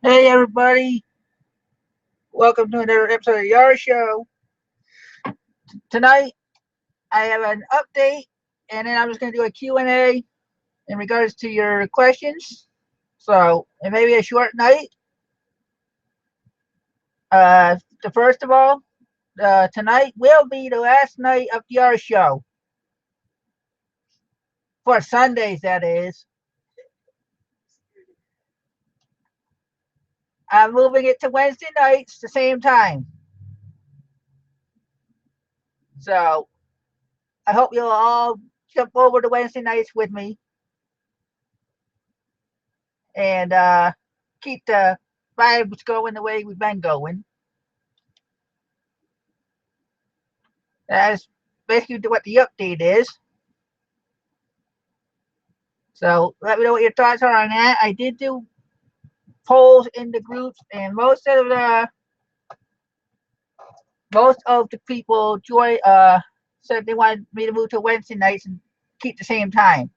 Hey everybody, welcome to another episode of Yar Show. Tonight I have an update and then I'm just going to do a Q&A in regards to your questions. So it may be a short night. The first of all, tonight will be the last night of the Yar Show. For Sundays, that is. I'm moving it to Wednesday nights the same time. So I hope you'll all jump over to Wednesday nights with me and keep the vibes going the way we've been going. That's basically what the update is. So let me know what your thoughts are on that. I did do polls in the groups, and most of the people said they wanted me to move to Wednesday nights and keep the same time.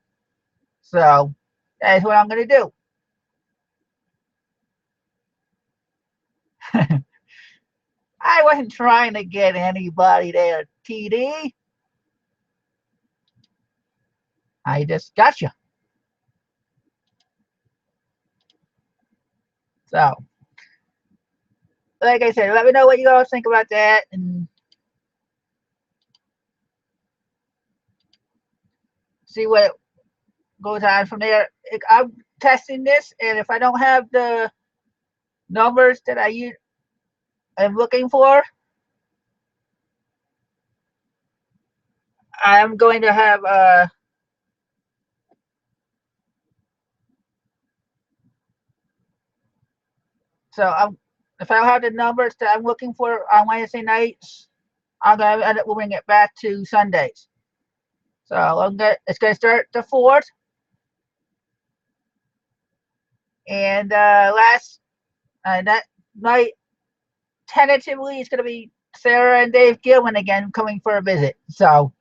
So that's what I'm gonna do. I wasn't trying to get anybody there, TD. I just got you. So, like I said, let me know what you guys think about that, and see what goes on from there. I'm testing this, and if I don't have the numbers that am looking for, I'm going to have so I'm if I don't have the numbers that I'm looking for on Wednesday nights, I'm gonna end up moving it back to Sundays. So it's gonna start the 4th, and last that night tentatively it's gonna be Sarah and Dave Gilman again coming for a visit. So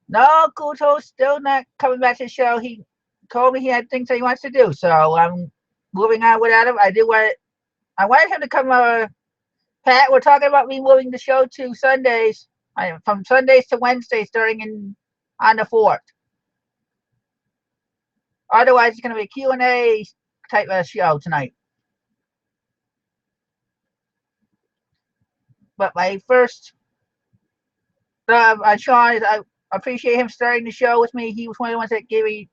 no, Kuto's still not coming back to the show. He told me he had things that he wants to do, so I'm moving on without him. I wanted him to come. Pat, we're talking about me moving the show to Sundays, from Sundays to Wednesdays, starting in on the 4th. Otherwise, it's going to be a Q&A type of show tonight. But my first, Sean, I appreciate him starting the show with me. He was one of the ones that gave me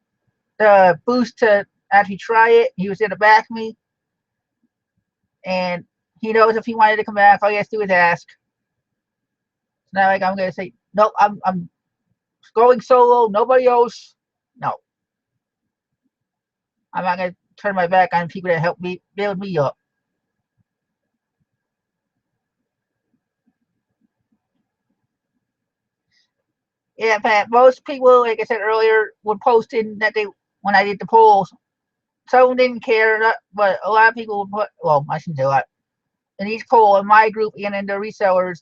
the boost to actually try it. He was there to back me, and he knows if he wanted to come back, all he has to do is ask. It's not like I'm going to say, nope, I'm going solo, nobody else. No, I'm not going to turn my back on people that help me build me up. Yeah, Pat, most people, like I said earlier, were posting that they, when I did the polls, some didn't care, but a lot of people would put, well, I shouldn't say a lot. In each poll, in my group and in the resellers,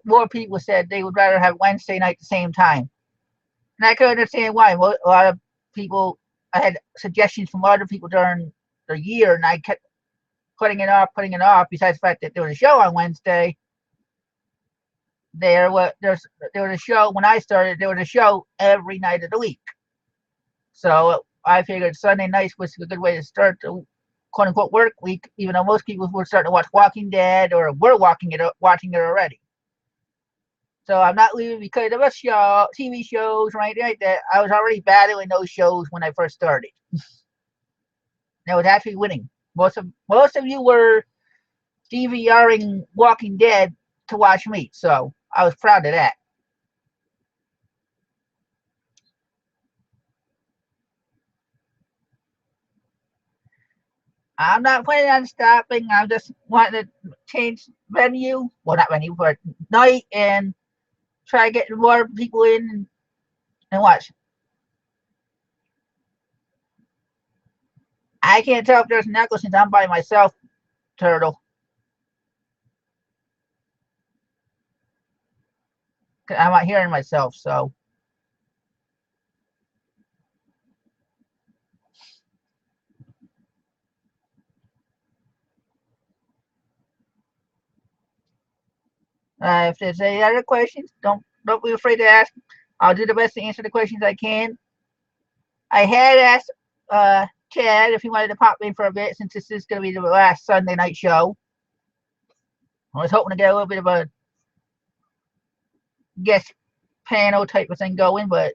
more people said they would rather have Wednesday night at the same time. And I could understand why. A lot of people, I had suggestions from other people during the year, and I kept putting it off. Besides the fact that there was a show on Wednesday, there was a show when I started. There was a show every night of the week, so I figured Sunday nights was a good way to start the quote unquote work week. Even though most people were starting to watch Walking Dead or were watching it already. So I'm not leaving because of a show, TV shows, or anything like that. I was already battling those shows when I first started. And I was actually winning. Most of you were DVRing Walking Dead to watch me, so I was proud of that. I'm not planning on stopping. I just wanting to change venue. Well, not venue, but night, and try getting more people in and watch. I can't tell if there's an echo since I'm by myself, Turtle. I'm not hearing myself, so. If there's any other questions, don't be afraid to ask. I'll do the best to answer the questions I can. I had asked Chad if he wanted to pop in for a bit since this is going to be the last Sunday night show. I was hoping to get a little bit of a guest panel type of thing going, but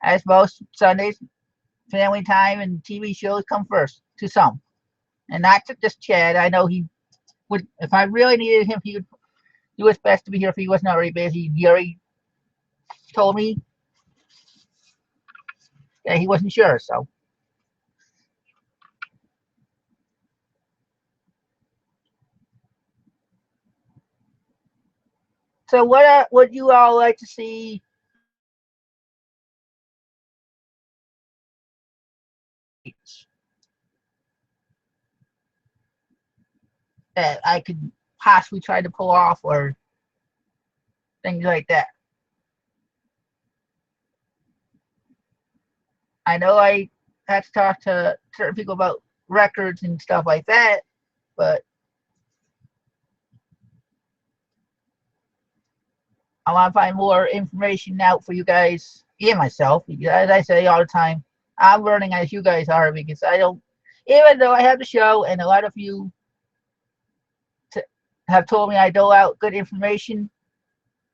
as most Sundays, family time and TV shows come first to some, and not just Chad. I know he would, if I really needed him, he would do his best to be here if he wasn't already busy. He already told me that he wasn't sure, so. So what would you all like to see that I could possibly try to pull off or things like that? I know I have to talk to certain people about records and stuff like that, but I want to find more information out for you guys and myself. Because as I say all the time, I'm learning as you guys are because I don't, even though I have the show and a lot of you have told me I dole out good information,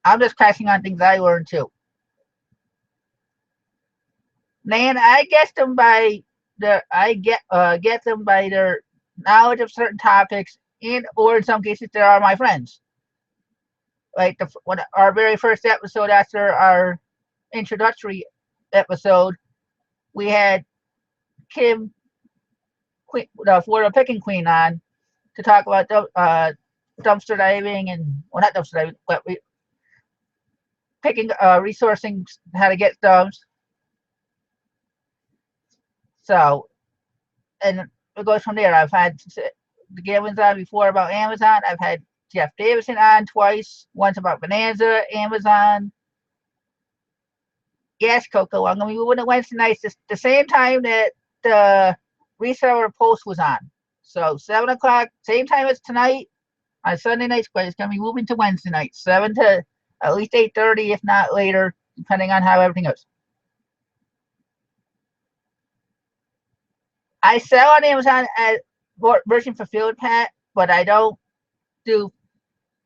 I'm just passing on things I learned too. Man, I get them by get them by their knowledge of certain topics, and or in some cases they are my friends. Like when our very first episode after our introductory episode, we had Kim, Queen, the Florida Picking Queen, on to talk about dumpster diving and, well, not dumpster diving, but picking, resourcing how to get dumps. So, and it goes from there. I've had the Gavins on before about Amazon. I've had Jeff Davison on twice. Once about Bonanza, Amazon. Yes, Coco. I'm gonna be moving to Wednesday nights the same time that the reseller post was on. So 7 o'clock, same time as tonight on Sunday nights, but it's gonna be moving to Wednesday nights, 7 to at least 8:30, if not later, depending on how everything goes. I sell on Amazon as version fulfilled, Pat, but I don't do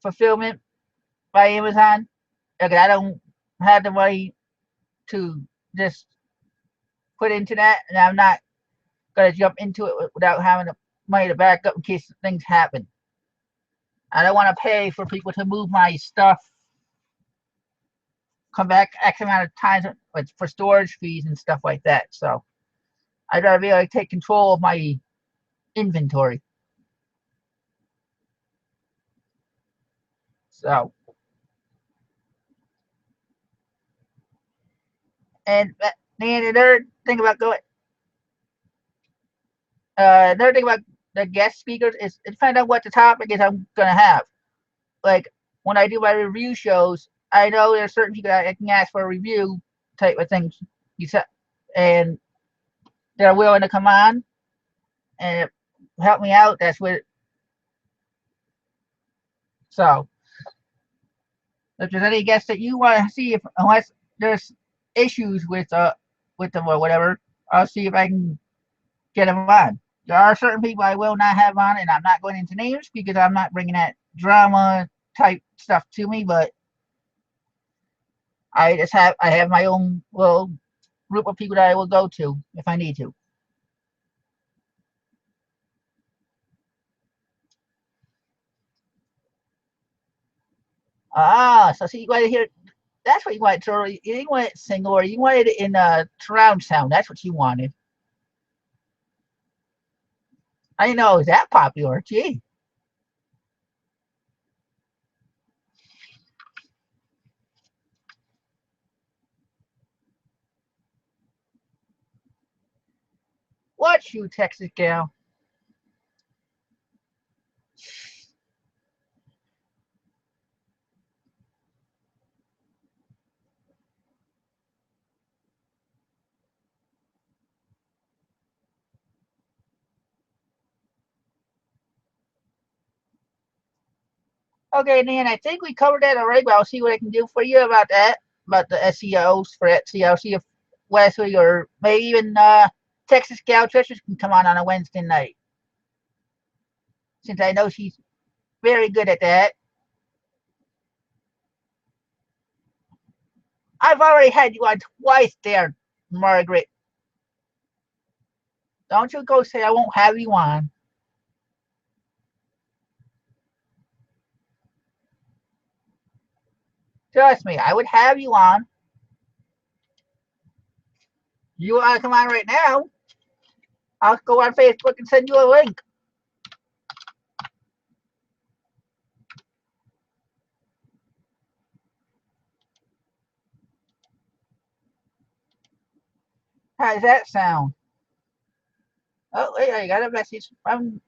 fulfillment by Amazon. Like, I don't have the money to just put into that, and I'm not gonna jump into it without having the money to back up in case things happen. I don't want to pay for people to move my stuff, come back X amount of times for storage fees and stuff like that. So I'd rather be able to take control of my inventory. So, and another thing about going, another thing about the guest speakers is it depends on what the topic is I'm gonna have. Like when I do my review shows, I know there's certain people that I can ask for a review type of things. You said, and they're willing to come on and help me out. That's what. So if there's any guests that you want to see, if unless there's issues with them or whatever, I'll see if I can get them on. There are certain people I will not have on, and I'm not going into names because I'm not bringing that drama type stuff to me. But I have my own little group of people that I will go to if I need to. Ah, so see, you want to hear. That's what you wanted. So you didn't want it single, or you wanted it in surround sound. That's what you wanted. I didn't know it was that popular. Gee, what you Texas gal? Okay, Nan, I think we covered that already, but I'll see what I can do for you about that, about the SEOs for Etsy. I'll see if Wesley or maybe even Texas Gal Trishers can come on a Wednesday night, since I know she's very good at that. I've already had you on twice there, Margaret. Don't you go say I won't have you on. Trust me, I would have you on. You want to come on right now? I'll go on Facebook and send you a link. How does that sound? Oh, wait, I got a message. I'm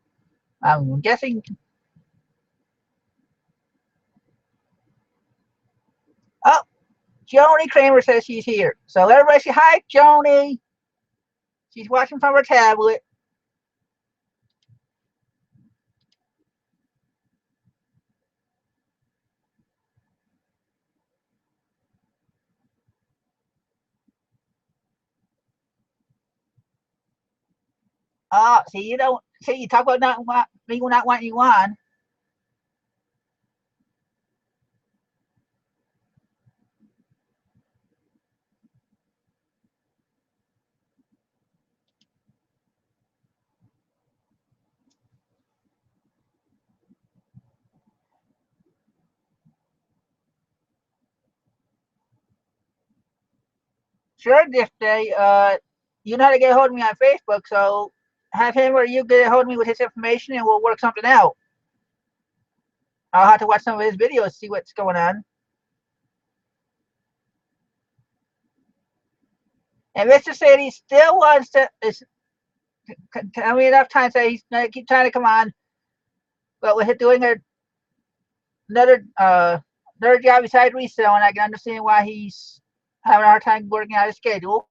guessing. Oh, Joni Kramer says she's here. So everybody say hi, Joni. She's watching from her tablet. Oh, see, you don't see. You talk about not want me not wanting you on. Sure, this day. You know how to get a hold of me on Facebook, so have him or you get a hold of me with his information, and we'll work something out. I'll have to watch some of his videos, see what's going on. And Mr. said he still wants to. Tell me enough times that he's gonna keep trying to come on, but with doing another another job besides reselling, I can understand why he's having a hard time working out his schedule.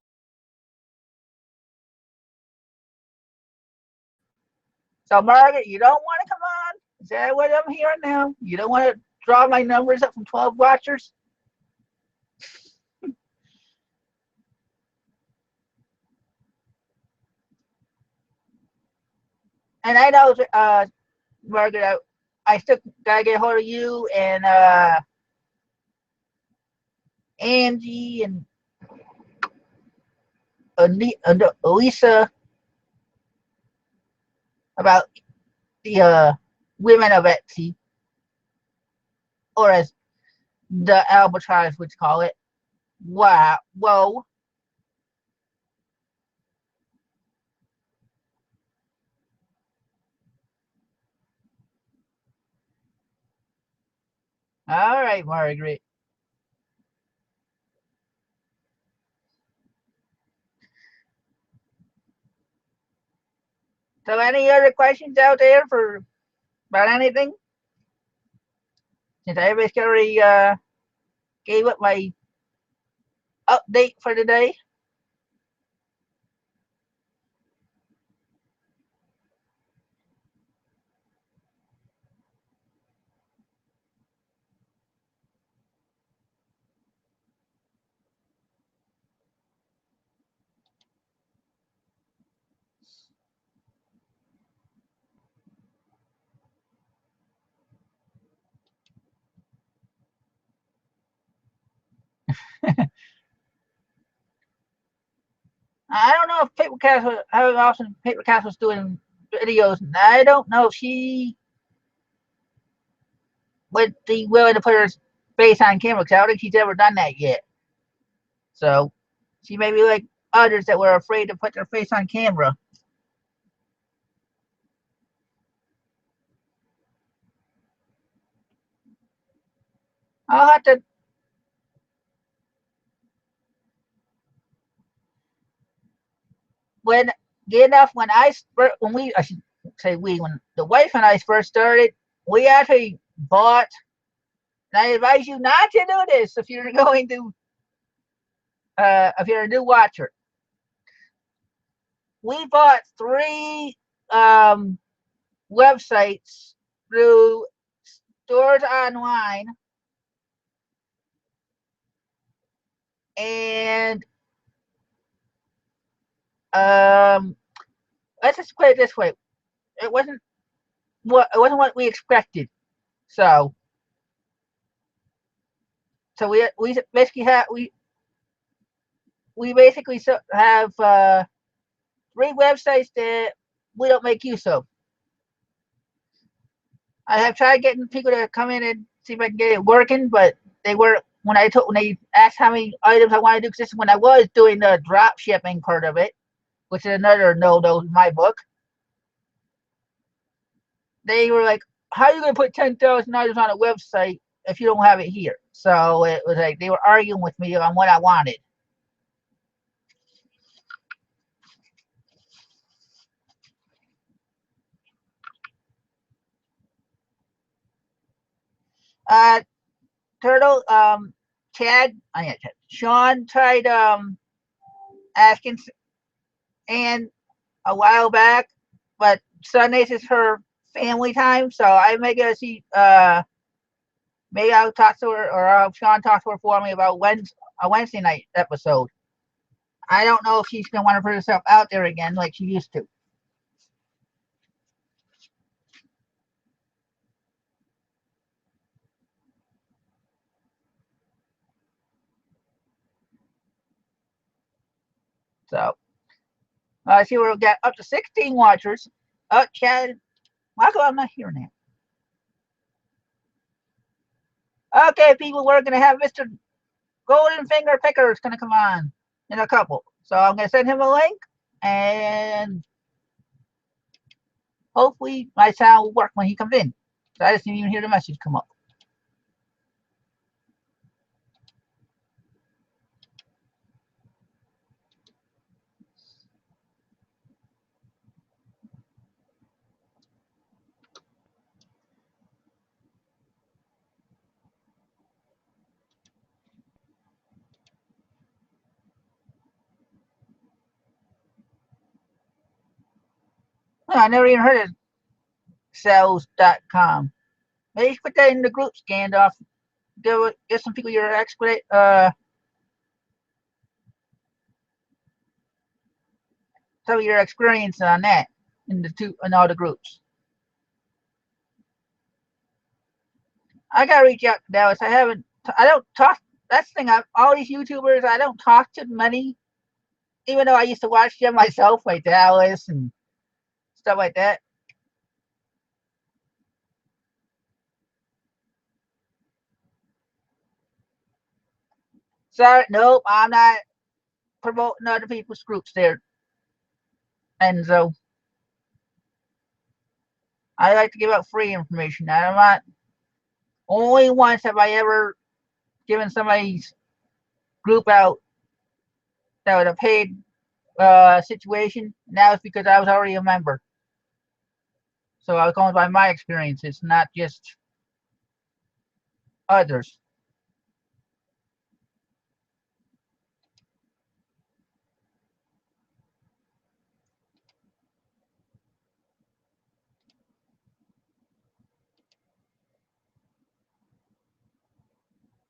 So, Margaret, you don't want to come on? Is that what I'm hearing now? You don't want to draw my numbers up from 12 watchers? And I know, Margaret, I still gotta get a hold of you and Angie and Elisa about the women of Etsy, or as the albatross would call it. Wow, whoa. All right, Margaret. So, any other questions out there for about anything? Since everybody's already gave up my update for today. I don't know if Paper Castle, how often Paper Castle's doing videos. I don't know if she would be willing to put her face on camera because I don't think she's ever done that yet. So she may be like others that were afraid to put their face on camera. I'll have to when get enough when we I should say we when the wife and I first started, we actually bought. And I advise you not to do this if you're going to if you're a new watcher. We bought three um, websites through stores online, and let's just put it this way: it wasn't what we expected. So we basically have 3 websites that we don't make use of. I have tried getting people to come in and see if I can get it working, but they were when they asked how many items I want to do. Because this is when I was doing the drop shipping part of it, which is another no-no in my book. They were like, "How are you going to put 10,000 items on a website if you don't have it here?" So it was like they were arguing with me on what I wanted. Uh, Turtle, Sean tried asking and a while back, but Sundays is her family time, so I may go see. Maybe I'll talk to her, or I'll Sean talk to her for me about a Wednesday night episode. I don't know if she's gonna want to put herself out there again like she used to. So I see we've got up to 16 watchers. Oh, Chad, why come I'm not here now? Okay, people, we're gonna have Mr. Golden Finger Picker is gonna come on in a couple. So I'm gonna send him a link, and hopefully my sound will work when he comes in. So I just didn't even hear the message come up. I never even heard of cells.com. Maybe you should put that in the group, Scandalf. Give some people your some of your experience on that in all the groups. I gotta reach out to Dallas. I don't talk. That's the thing. All these YouTubers, I don't talk to many, even though I used to watch them myself, like Dallas and stuff like that. Sorry, nope, I'm not promoting other people's groups there. And so I like to give out free information. I'm not. Only once have I ever given somebody's group out that was a paid situation, and that was because I was already a member. So I was going by my experiences, not just others.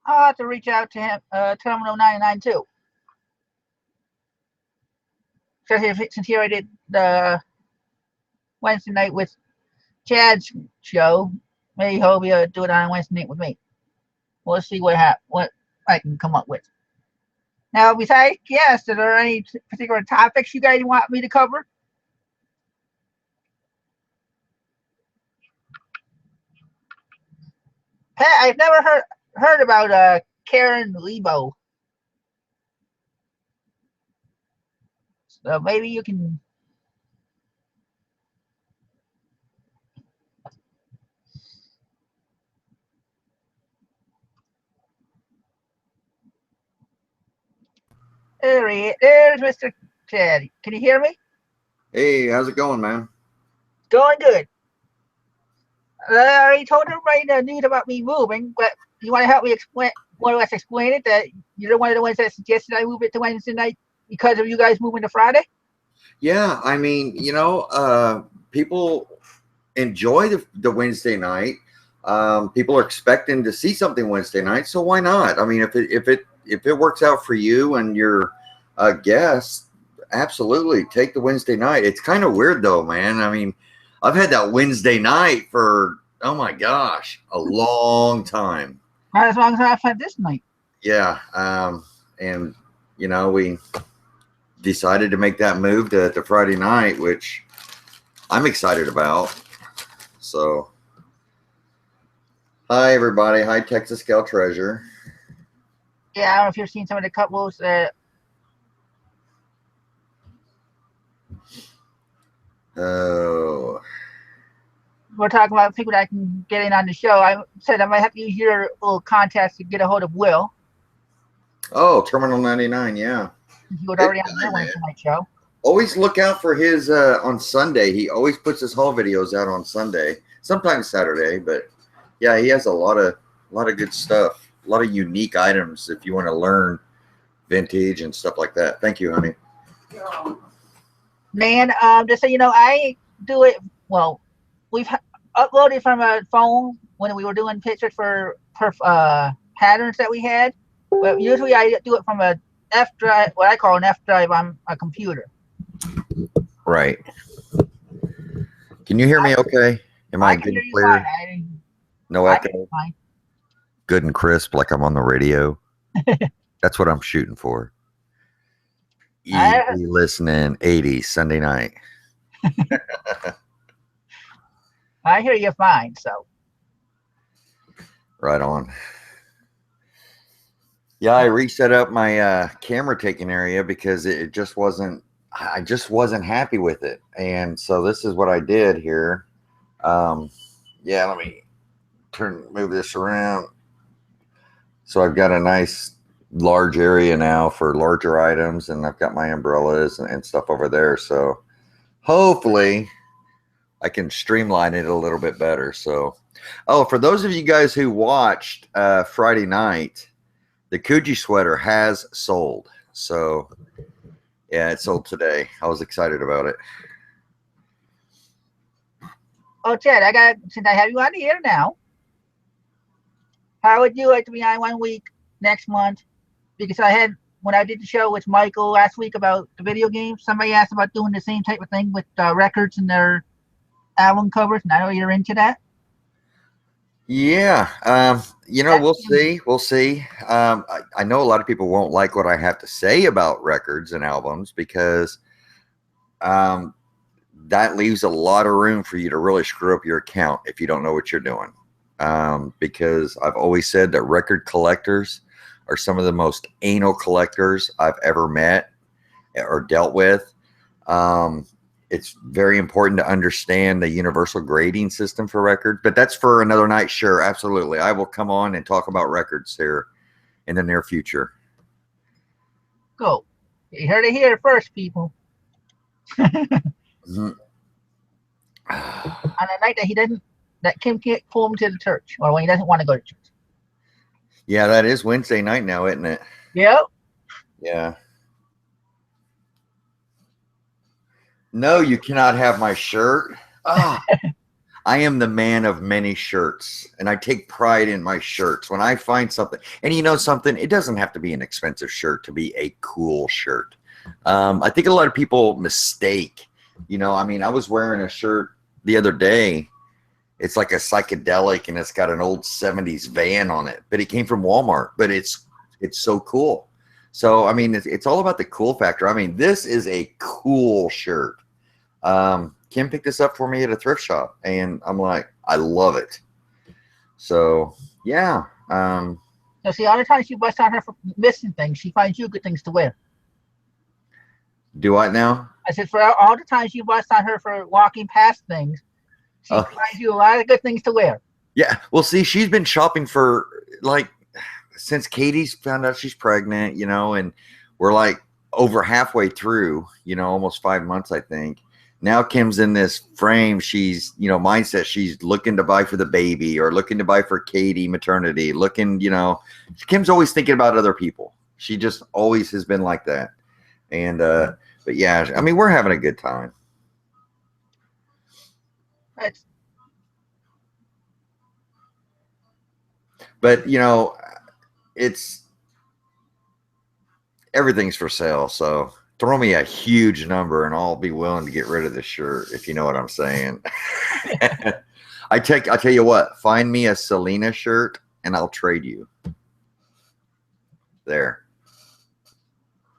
I'll have to reach out to him, Terminal 99 too. Since here I did the Wednesday night with Chad's show, maybe he'll be able to do it on Wednesday night with me. We'll see what I can come up with. Now, besides guests, are there any particular topics you guys want me to cover? I've never heard about Karen Lebo. So maybe you can. There's Mr. Chad. Can you hear me? Hey, how's it going, man? Going good. I already told everybody the news about me moving, but you want to help me explain? More or less explain it that you're one of the ones that suggested I move it to Wednesday night because of you guys moving to Friday. Yeah, I mean, people enjoy the Wednesday night. People are expecting to see something Wednesday night, so why not? I mean, if it works out for you and your guests, absolutely take the Wednesday night. It's kind of weird though, man. I mean, I've had that Wednesday night for, oh my gosh, a long time. Not as long as I've had this night. Yeah. And you know, we decided to make that move to Friday night, which I'm excited about. So, hi everybody. Hi Texas Gal Treasure. Yeah, I don't know if you've seen some of the couples that Oh, we're talking about people that can get in on the show. I said I might have to use your little contest to get a hold of Will. oh, Terminal 99, yeah. He was Good already on guy, your man. Wednesday night show. Always look out for his on Sunday. He always puts his haul videos out on Sunday, sometimes Saturday, but yeah, he has a lot of good stuff, a lot of unique items if you want to learn vintage and stuff like that. Thank you, honey. Man, just so you know, I do it. Well, we've uploaded from a phone when we were doing pictures for patterns that we had. But usually I do it from a F drive, what I call an F drive on a computer. Right. Can you hear me okay? Am I can good hear and you clear? fine. No I echo? can hear you fine. Good and crisp like I'm on the radio. That's what I'm shooting for. Easy listening, 80s, Sunday night. I hear you fine, so. Right on. Yeah, I reset up my camera taking area because it just wasn't, I just wasn't happy with it. And so this is what I did here. Yeah, let me move this around. So I've got a nice large area now for larger items, and I've got my umbrellas and stuff over there. So hopefully I can streamline it a little bit better. So, oh, for those of you guys who watched Friday night, the Coogi sweater has sold. So, yeah, it sold today. I was excited about it. Oh, Chad, since I have you on the air now, how would you like to be on 1 week next month? Because when I did the show with Michael last week about the video games, somebody asked about doing the same type of thing with records and their album covers, and I know you're into that. Yeah, you know, we'll see. We'll see. I know a lot of people won't like what I have to say about records and albums because that leaves a lot of room for you to really screw up your account if you don't know what you're doing. Because I've always said that record collectors are some of the most anal collectors I've ever met or dealt with. It's very important to understand the universal grading system for record, but that's for another night. Sure, absolutely. I will come on and talk about records here in the near future. Go. You heard it here first, people. Mm-hmm. On a night that Kim can't pull him to the church, or when he doesn't want to go to church. Yeah, that is Wednesday night now, isn't it? Yep. Yeah. No, you cannot have my shirt. Ah, I am the man of many shirts, and I take pride in my shirts. When I find something, and you know something, it doesn't have to be an expensive shirt to be a cool shirt. I think a lot of people mistake, you know, I mean, I was wearing a shirt the other day. It's like a psychedelic, and it's got an old 70s van on it, but it came from Walmart, but it's so cool. So, I mean, it's all about the cool factor. I mean, this is a cool shirt. Kim picked this up for me at a thrift shop, and I'm like, I love it. So, yeah. So, see, all the time she busts on her for missing things, she finds you good things to wear. Do I now? I said, for all the times you bust on her for walking past things, she finds you a lot of good things to wear. Yeah. Well, see, she's been shopping for like since Katie's found out she's pregnant, you know, and we're like over halfway through, you know, almost 5 months, I think. Now Kim's in this frame. She's, you know, mindset. She's looking to buy for the baby or looking to buy for Katie maternity, looking, you know, Kim's always thinking about other people. She just always has been like that. And, but yeah, I mean, we're having a good time. But it's everything's for sale. So throw me a huge number and I'll be willing to get rid of the shirt, if you know what I'm saying. I'll tell you what, find me a Selena shirt and I'll trade you. There.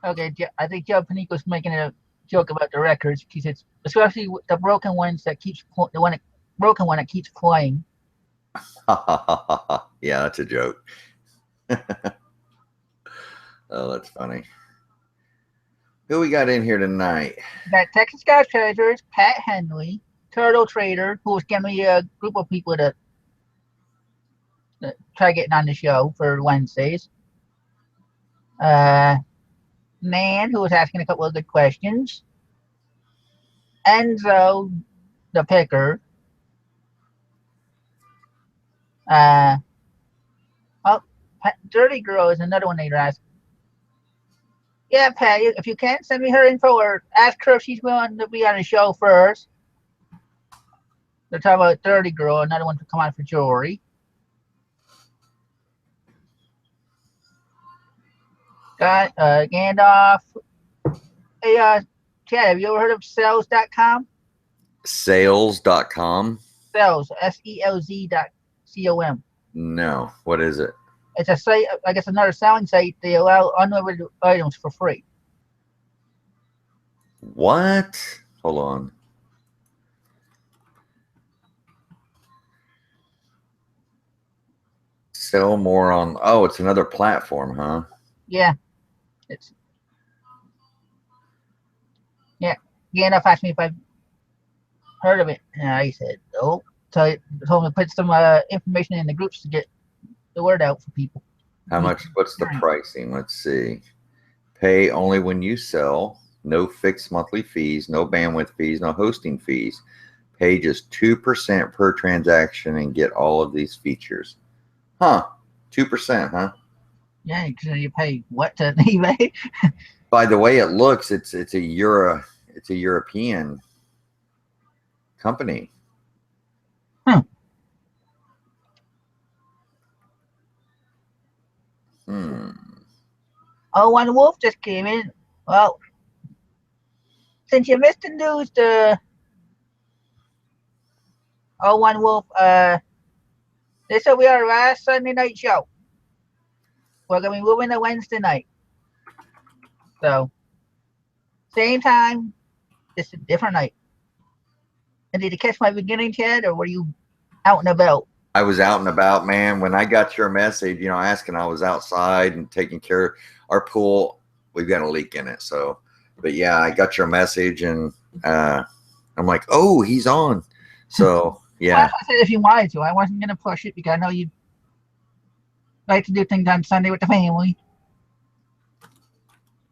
Okay, I think Joe Panico's making a joke about the records. He says, especially with the broken ones that broken one that keeps playing. Yeah, that's a joke. Oh, that's funny. Who we got in here tonight? We got Texas Sky Treasures, Pat Henley, Turtle Trader, who was giving me a group of people to try getting on the show for Wednesdays. Man, who was asking a couple of good questions. Enzo, the picker. Dirty Girl is another one they'd ask. Yeah, Pat, if you can, send me her info or ask her if she's willing to be on the show first. They're talking about Dirty Girl, another one to come on for jewelry. Got Gandalf. Hey, Chad, have you ever heard of sales.com? Sales.com? Sales, SELZ.com. No. What is it? It's a site, I guess another selling site. They allow unlimited items for free. What? Hold on. Sell more on. Oh, it's another platform, huh? Yeah. Gandalf asked me if I've heard of it. And I said, no. So he told me to put some information in the groups to get the word out for people. How much? What's the pricing? Let's see. Pay only when you sell. No fixed monthly fees. No bandwidth fees. No hosting fees. Pay just 2% per transaction and get all of these features. Huh? 2%, huh? Yeah, because you pay what to eBay? By the way it looks, it's a European company. Oh, one Wolf just came in. Well, since you missed the news, one Wolf, this will be our last Sunday night show. We're gonna be moving to Wednesday night. So, same time, just a different night. And did you catch my beginning, Chad, or were you out and about? I was out and about, man. When I got your message, asking, I was outside and taking care of our pool. We've got a leak in it. So, but yeah, I got your message and I'm like, oh, he's on. So, yeah. Well, I said if you wanted to. I wasn't going to push it because I know you like to do things on Sunday with the family.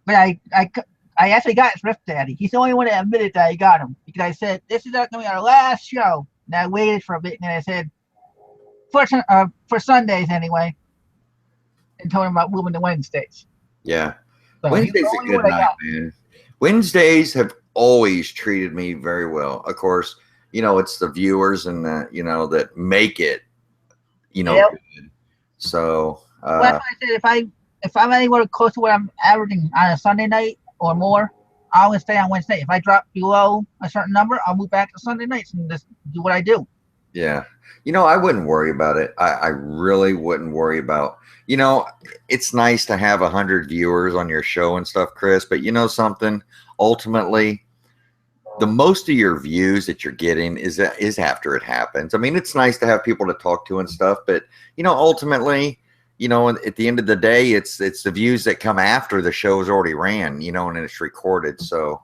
But I actually got Thrift Daddy. He's the only one that admitted that I got him because I said, this is going to be our last show. And I waited for a bit and I said, for Sundays anyway, and told him about moving to Wednesdays. Yeah. So Wednesday's a good night, man. Wednesdays have always treated me very well. Of course, it's the viewers and that make it, Yep. good. So well, that's why I said if I'm anywhere close to what I'm averaging on a Sunday night or more, I'll stay on Wednesday. If I drop below a certain number, I'll move back to Sunday nights and just do what I do. Yeah. I wouldn't worry about it. I really wouldn't worry about, it's nice to have 100 viewers on your show and stuff, Chris, but something, ultimately, the most of your views that you're getting is after it happens. I mean, it's nice to have people to talk to and stuff, but, ultimately, at the end of the day, it's the views that come after the show's already ran, and it's recorded. So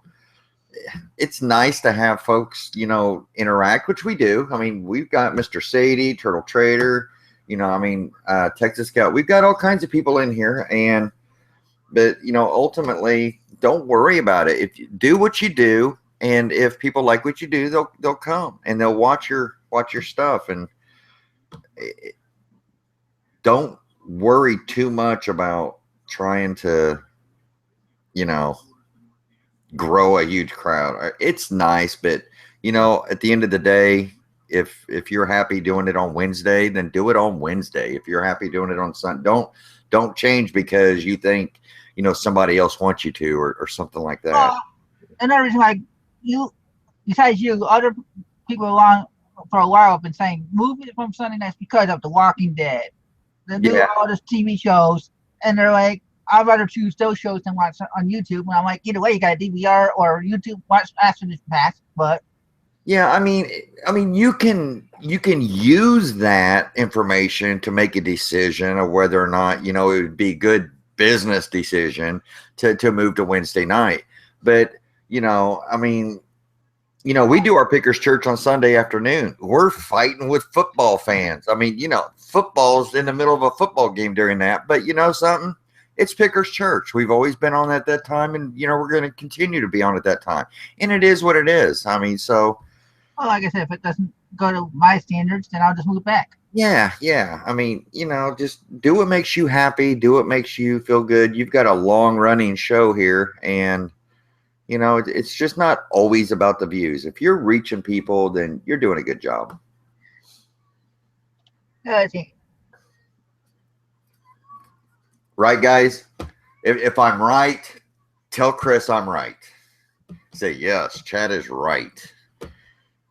it's nice to have folks, interact, which we do. I mean, we've got Mr. Sadie, Turtle Trader, Texas Scout. We've got all kinds of people in here, but ultimately, don't worry about it. If you do what you do, and if people like what you do, they'll come and they'll watch your stuff, and don't worry too much about trying to, grow a huge crowd. It's nice, but at the end of the day, if you're happy doing it on Wednesday, then do it on Wednesday. If you're happy doing it on Sunday, don't change because you think somebody else wants you to or something like that. Another reason why you, besides you, other people along for a while have been saying move it from Sunday nights because of The Walking Dead, the new all those TV shows, and they're like, I'd rather choose those shows than watch on YouTube. And I'm like, either way, you got a DVR or YouTube watch after this pass. But yeah, I mean, you can use that information to make a decision of whether or not it would be a good business decision to move to Wednesday night. But I mean, we do our Pickers Church on Sunday afternoon. We're fighting with football fans. I mean, football's in the middle of a football game during that. But something? It's Pickers Church. We've always been on at that time, and we're going to continue to be on at that time. And it is what it is. I mean, so. Well, like I said, if it doesn't go to my standards, then I'll just move back. Yeah. I mean, just do what makes you happy. Do what makes you feel good. You've got a long-running show here, and it's just not always about the views. If you're reaching people, then you're doing a good job. Right, guys? If I'm right, tell Chris I'm right. Say, yes, Chad is right.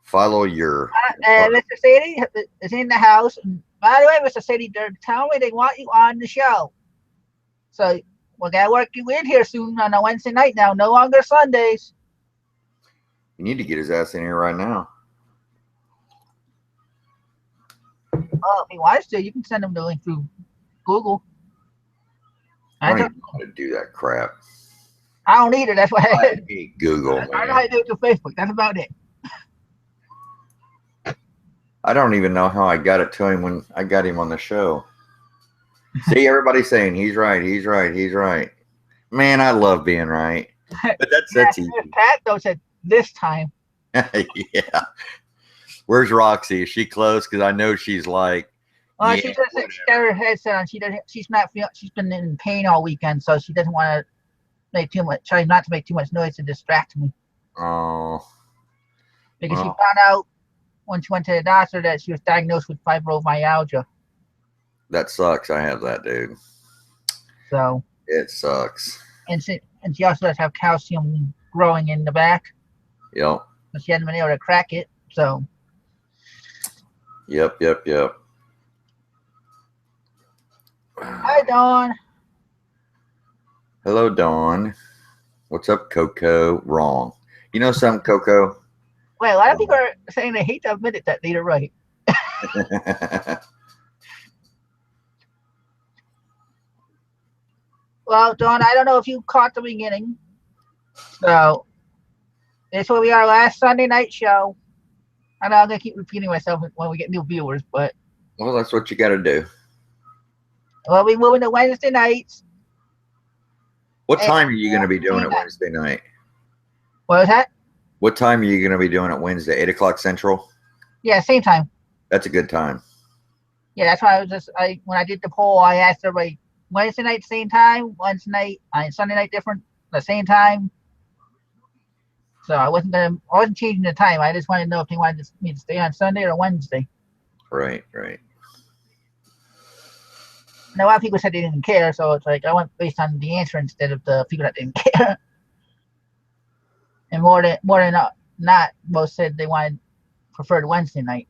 Follow your... Mr. Sadie is in the house. And by the way, Mr. Sadie, they're telling me they want you on the show. So we got to work you in here soon on a Wednesday night now. No longer Sundays. You need to get his ass in here right now. Well, if he wants to, you can send him the link through Google. I don't even know how to do that crap. I don't either. That's why I hate Google. I know how to do it through Facebook. That's about it. I don't even know how I got it to him when I got him on the show. See, everybody's saying he's right, he's right, he's right. Man, I love being right. But that's easy. Pat though said this time. Yeah. Where's Roxy? Is she close? Because I know she's like. Well, she doesn't. She got her headset on. She doesn't. She's not feeling. She's been in pain all weekend, so she doesn't want to make too much. Try not to make too much noise to distract me. Oh. Because she found out when she went to the doctor that she was diagnosed with fibromyalgia. That sucks. I have that, dude. So. It sucks. And she also does have calcium growing in the back. Yep. But she hasn't been able to crack it. So. Yep. Hi, Dawn. Hello, Dawn. What's up, Coco? Wrong. You know something, Coco? Well, a lot of people are saying they hate to admit it that they're right. Well, Dawn, I don't know if you caught the beginning. So, this will be our last Sunday night show. I know I'm going to keep repeating myself when we get new viewers, but. Well, that's what you got to do. We'll be moving to Wednesday nights. What time are you going to be doing it Wednesday night? What was that? What time are you going to be doing it Wednesday? 8 o'clock Central? Yeah, same time. That's a good time. Yeah, that's why when I did the poll, I asked everybody, Wednesday night, same time, Sunday night, different, the same time. So I wasn't changing the time. I just wanted to know if they wanted me to stay on Sunday or Wednesday. Right. And a lot of people said they didn't care, so it's like I went based on the answer instead of the people that didn't care. And more than not, most said they preferred Wednesday night.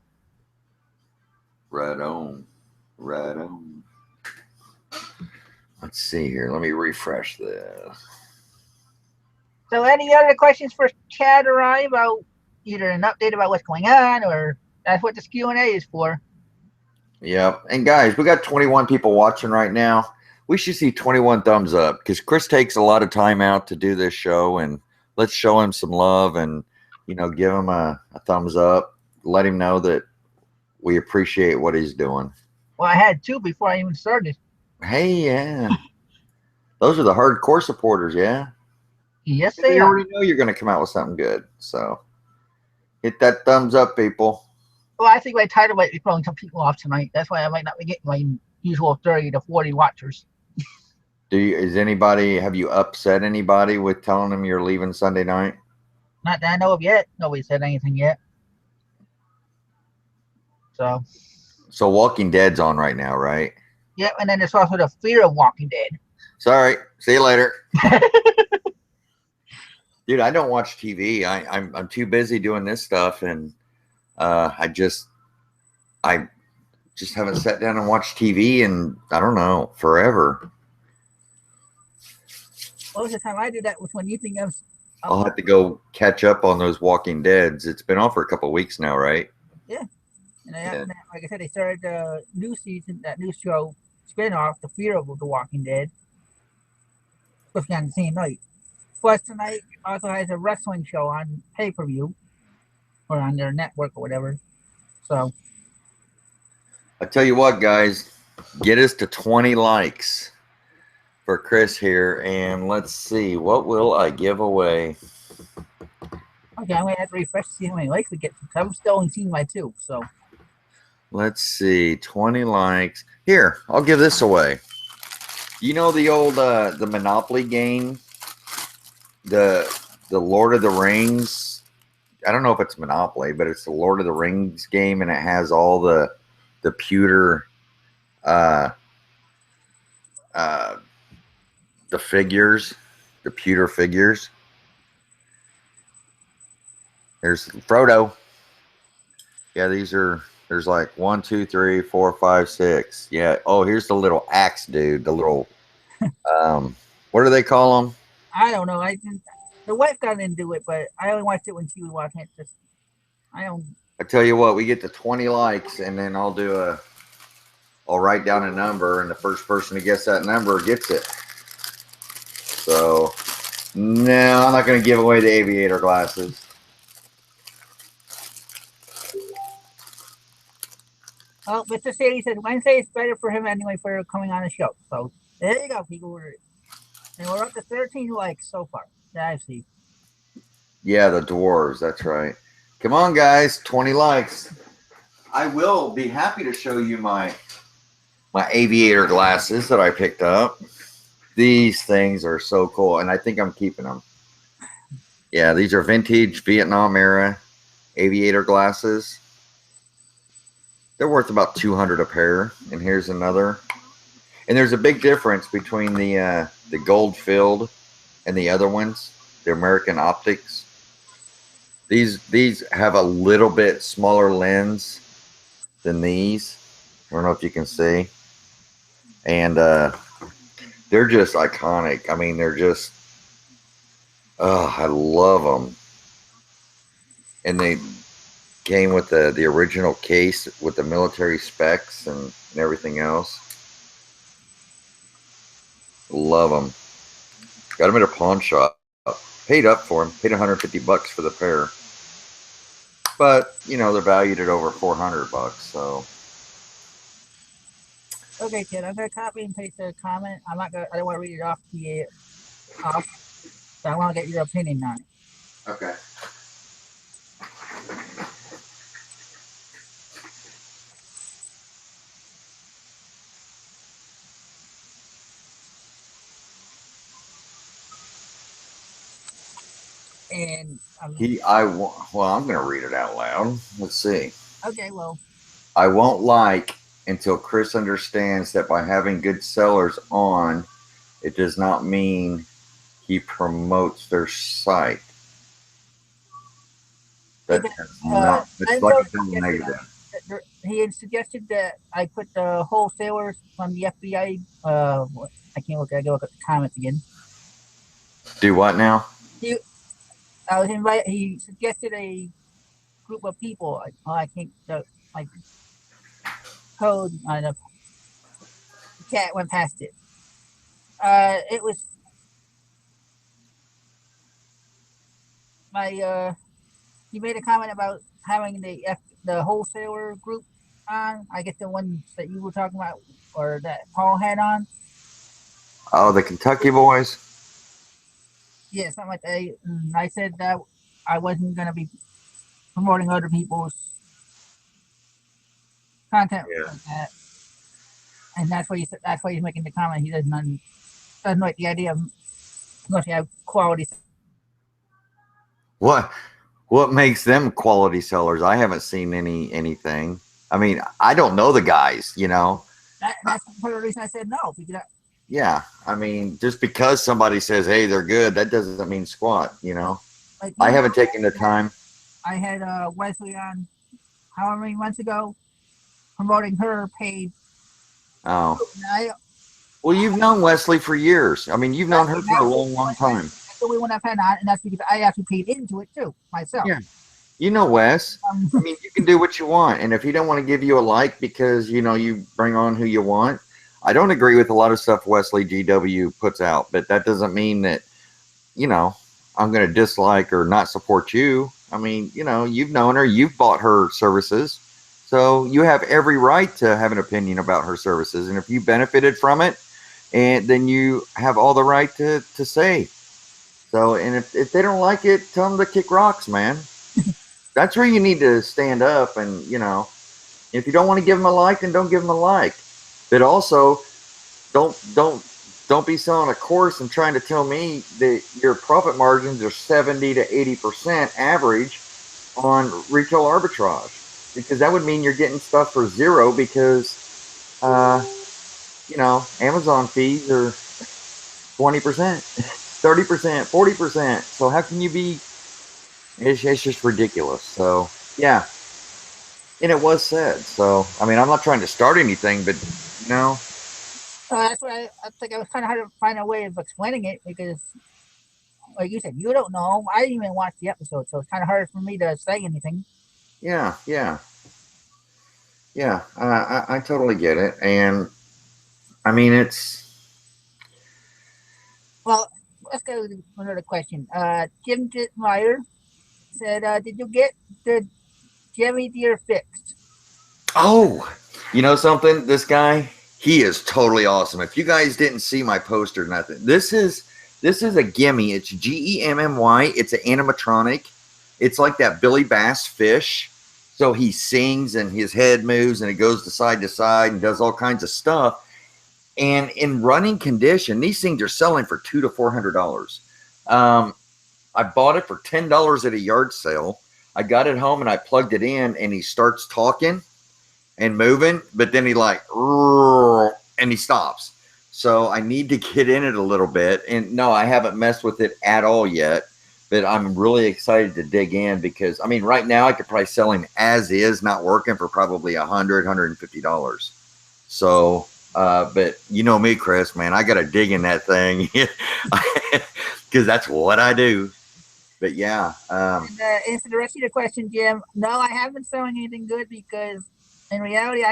Right on. Let's see here. Let me refresh this. So any other questions for Chad or I about either an update about what's going on, or that's what this Q&A is for? Yep. And guys, we got 21 people watching right now. We should see 21 thumbs up because Chris takes a lot of time out to do this show, and let's show him some love and, give him a thumbs up. Let him know that we appreciate what he's doing. Well, I had 2 before I even started. Hey, yeah. Those are the hardcore supporters, yeah? Yes, they are. Already know you're going to come out with something good. So hit that thumbs up, people. Well, I think my title might be throwing some people off tonight. That's why I might not be getting my usual 30 to 40 watchers. Have you upset anybody with telling them you're leaving Sunday night? Not that I know of yet. Nobody said anything yet. So So Walking Dead's on right now, right? yeah, and then there's also the Fear of Walking Dead. Sorry. See you later. Dude, I don't watch TV. I'm too busy doing this stuff, and I just haven't sat down and watched TV in, I don't know, forever. Most of the time I do that was when you think of. I'll have to go catch up on those Walking Deads. It's been on for a couple of weeks now, right? Yeah. And like I said, they started the new season, that new show spinoff, The Fear of the Walking Dead, supposed to be on the same night. Plus, tonight also has a wrestling show on pay per view or on their network or whatever. So, I tell you what, guys, get us to 20 likes for Chris here, and let's see, what will I give away? okay, I'm going to have to refresh to see how many likes we get. I'm still only seeing my 2. So, Let's see, 20 likes. Here, I'll give this away. You know the old the Monopoly game, the Lord of the Rings. I don't know if it's Monopoly, but it's the Lord of the Rings game, and it has all the pewter the figures, the pewter figures. There's Frodo. Yeah, there's like 1, 2, 3, 4, 5, 6. Yeah. Oh, here's the little axe dude. The little what do they call them? I don't know. The wife got into it, but I only watched it when she was watching it. Just I don't. I tell you what, we get to 20 likes, and then I'll write down a number, and the first person to guess that number gets it. So, no, I'm not going to give away the aviator glasses. Oh, Mr. Sadie said Wednesday is better for him anyway for coming on the show. So there you go, people. And we're up to 13 likes so far. Yeah, I see. Yeah, the dwarves. That's right. Come on, guys. 20 likes. I will be happy to show you my aviator glasses that I picked up. These things are so cool, and I think I'm keeping them. Yeah, these are vintage Vietnam era aviator glasses. They're worth about $200 a pair, and here's another. And there's a big difference between the gold filled and the other ones, the American Optics. These have a little bit smaller lens than these. I don't know if you can see. And they're just iconic. I mean, they're just, I love them. And they came with the original case with the military specs and everything else. Love them. Got them at a pawn shop. Paid up for them. Paid $150 for the pair. But you know they're valued at over $400. So. Okay, kid. I'm gonna copy and paste the comment. I don't want to read it off to you. So I want to get your opinion on it. Okay. And I'm going to read it out loud. Let's see. Okay, well. I won't like until Chris understands that by having good sellers on, it does not mean he promotes their site. That's like a double negative. He had suggested that I put the wholesalers from the FBI. I can't look. I gotta look at the comments again. Do what now? He suggested a group of people. I think like code on the cat went past it. It was my. He made a comment about having the wholesaler group on. I guess the ones that you were talking about, or that Paul had on. Oh, the Kentucky boys. Yeah, something like that. And I said that I wasn't going to be promoting other people's content like that. And that's why he's making the comment. He doesn't like the idea of unless you have quality. What makes them quality sellers? I haven't seen anything. I mean, I don't know the guys, you know. That's part of the reason I said no, because Yeah, I mean, just because somebody says, "Hey, they're good," that doesn't mean squat, you know. like I haven't taken the time. I had Wesley on however many months ago promoting her page. Oh, And I well, you've known Wesley for years. I mean, you've known her for a long, long time. That's the only one I've had on, and that's because I actually paid into it too myself. Yeah. You know, Wes. I mean, you can do what you want, and if he don't want to give you a like because you know you bring on who you want, I don't agree with a lot of stuff Wesley GW puts out, but that doesn't mean that you know I'm going to dislike or not support you. I mean, you know, you've known her, you've bought her services, so you have every right to have an opinion about her services, and if you benefited from it, and then you have all the right to say. So, and if they don't like it, tell them to kick rocks, man. That's where you need to stand up and you know if you don't want to give them a like then don't give them a like, but also don't be selling a course and trying to tell me that your profit margins are 70 to 80% average on retail arbitrage, because that would mean you're getting stuff for zero because you know Amazon fees are 20%, 30%, 40%. So how can you be, it's just ridiculous. So yeah. And it was said. So, I mean, I'm not trying to start anything, but you know, That's why I think it was kind of hard to find a way of explaining it because, like you said, you don't know. I didn't even watch the episode, so it's kind of hard for me to say anything. yeah, yeah, yeah. I totally get it, and I mean, it's Well, let's go to another question. Jim Meyer said, "Did you get the Jimmy Deer fixed?" oh, you know something. This guy, he is totally awesome. If you guys didn't see my poster, or nothing. This is a gimme. It's GEMMY. It's an animatronic. It's like that Billy Bass fish. So he sings and his head moves and it goes to side and does all kinds of stuff. And in running condition, these things are selling for $200 to $400. I bought it for $10 at a yard sale. I got it home and I plugged it in, and he starts talking and moving, but then he like and he stops. So I need to get in it a little bit. And no, I haven't messed with it at all yet. But I'm really excited to dig in because I mean, right now I could probably sell him as is, not working, for probably $150. So but you know me, Chris, man, I got to dig in that thing because that's what I do. But yeah, And, answer the rest of your question, Jim. No, I haven't been selling anything good because, in reality,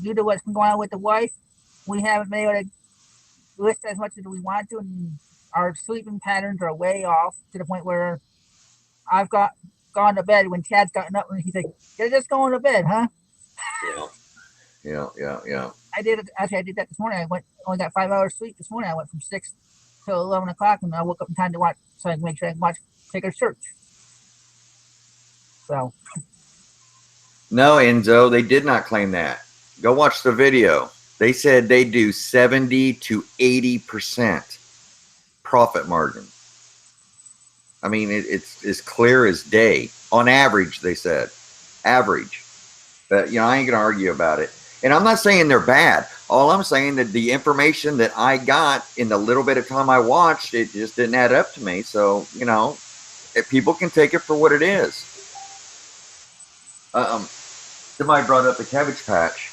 due to what's been going on with the wife, we haven't been able to lift as much as we want to, and our sleeping patterns are way off to the point where I've gone to bed when Chad's gotten up and he's like, "You're just going to bed, huh?" yeah, yeah. I did it. Actually, I did that this morning. I only got 5 hours sleep this morning. I went from 6 till 11 o'clock, and I woke up in time to watch, so I can make sure I can watch Sacred Church. So No, Enzo, they did not claim that. Go watch the video. They said they do 70 to 80% profit margin. I mean, it's as clear as day. On average, they said. Average. But, you know, I ain't going to argue about it. And I'm not saying they're bad. All I'm saying that the information that I got in the little bit of time I watched, it just didn't add up to me. So, you know, if people can take it for what it is. Somebody brought up the Cabbage Patch.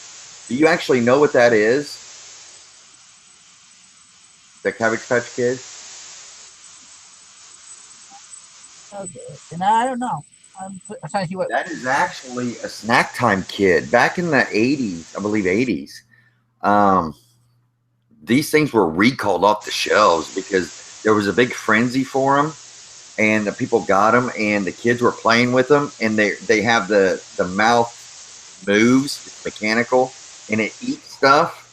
Do you actually know what that is? The Cabbage Patch Kid? okay, and I don't know. I'm trying to see what. That is actually a snack time kid. Back in the 80s, I believe 80s, these things were recalled off the shelves because there was a big frenzy for them, and the people got them, and the kids were playing with them, and they have the mouth moves, it's mechanical, and it eats stuff.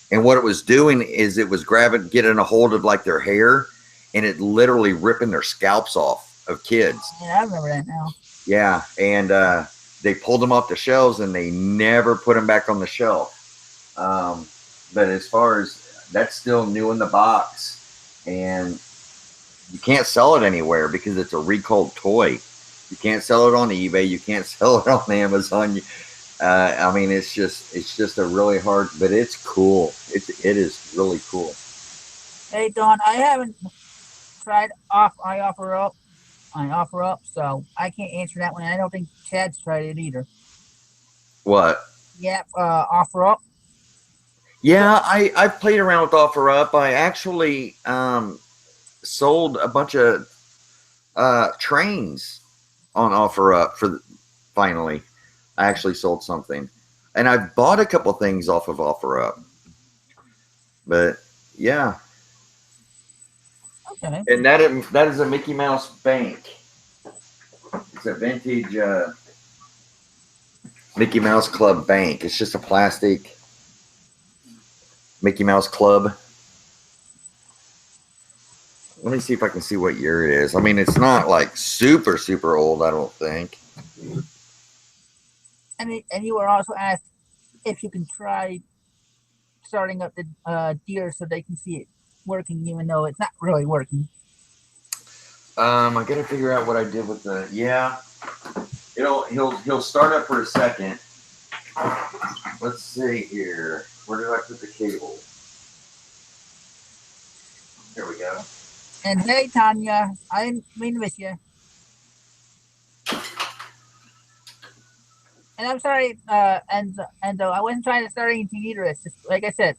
And what it was doing is it was getting a hold of like their hair, and it literally ripping their scalps off of kids. Yeah, I remember that now. Yeah, and they pulled them off the shelves, and they never put them back on the shelf. But as far as that's still new in the box, and you can't sell it anywhere because it's a recalled toy. You can't sell it on eBay. You can't sell it on Amazon. I mean, it's just a really hard, but it's cool. It is really cool. Hey Don, I haven't tried off. I offer up, so I can't answer that one. I don't think Chad's tried it either. What? Yep, offer up. Yeah, I've played around with OfferUp. I actually sold a bunch of trains on OfferUp finally. I actually sold something, and I've bought a couple things off of OfferUp. But yeah, Okay. and that is a Mickey Mouse bank. It's a vintage Mickey Mouse Club bank. It's just a plastic Mickey Mouse Club. Let me see if I can see what year it is. I mean, it's not like super, super old, I don't think. And you were also asked if you can try starting up the deer so they can see it working, even though it's not really working. I gotta figure out what I did with the he'll start up for a second. Let's see here. Where did I put the cable? There we go. And hey, Tanya, I didn't mean to miss you. And I'm sorry, and I wasn't trying to start anything either. It's just like I said,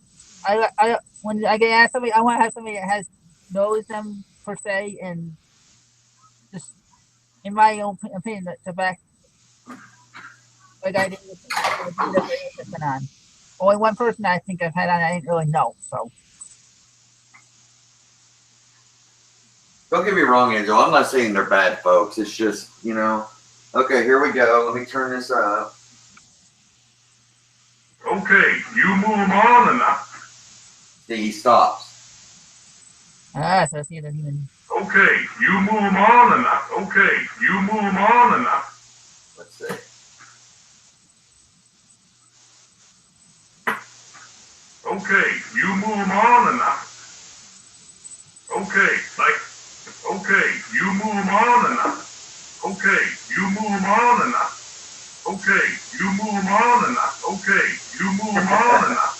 when I get asked somebody, I want to have somebody that knows them per se, and just in my own opinion, to back like I did with whatever it's been on. Only one person I think I've had on, I didn't really know. So Don't get me wrong, Angel. I'm not saying they're bad folks. It's just, Okay, here we go. Let me turn this up. Okay, you move on enough. See, he stops. so see that even. Okay, you move on enough. Okay, you move on enough. Let's see. Okay, you move on enough. Okay, you move on enough. Okay, you move on enough. Okay, you move on enough. Okay, you move on enough.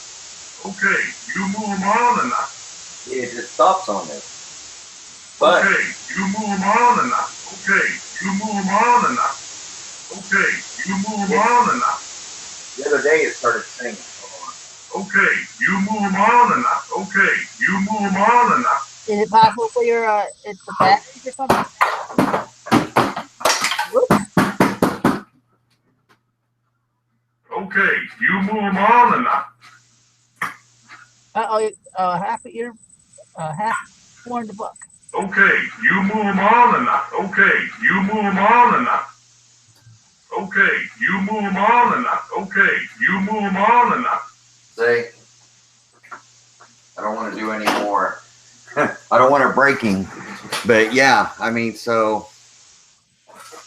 Okay, you move on enough. Yeah, it just stops on it. But okay, you move on enough. Okay, you move on enough. Okay, you move on enough. The other day it started singing. Okay, you move on enough. Okay, you move on enough. Is it possible for your it's the batteries or something? Whoops. Okay, you move on enough. Half a ear, half horn the buck. Okay, you move on enough. Okay, you move on enough. Okay, you move on enough. Okay, you move on enough. See, I don't want to do any more. I don't want it breaking, but yeah, I mean, so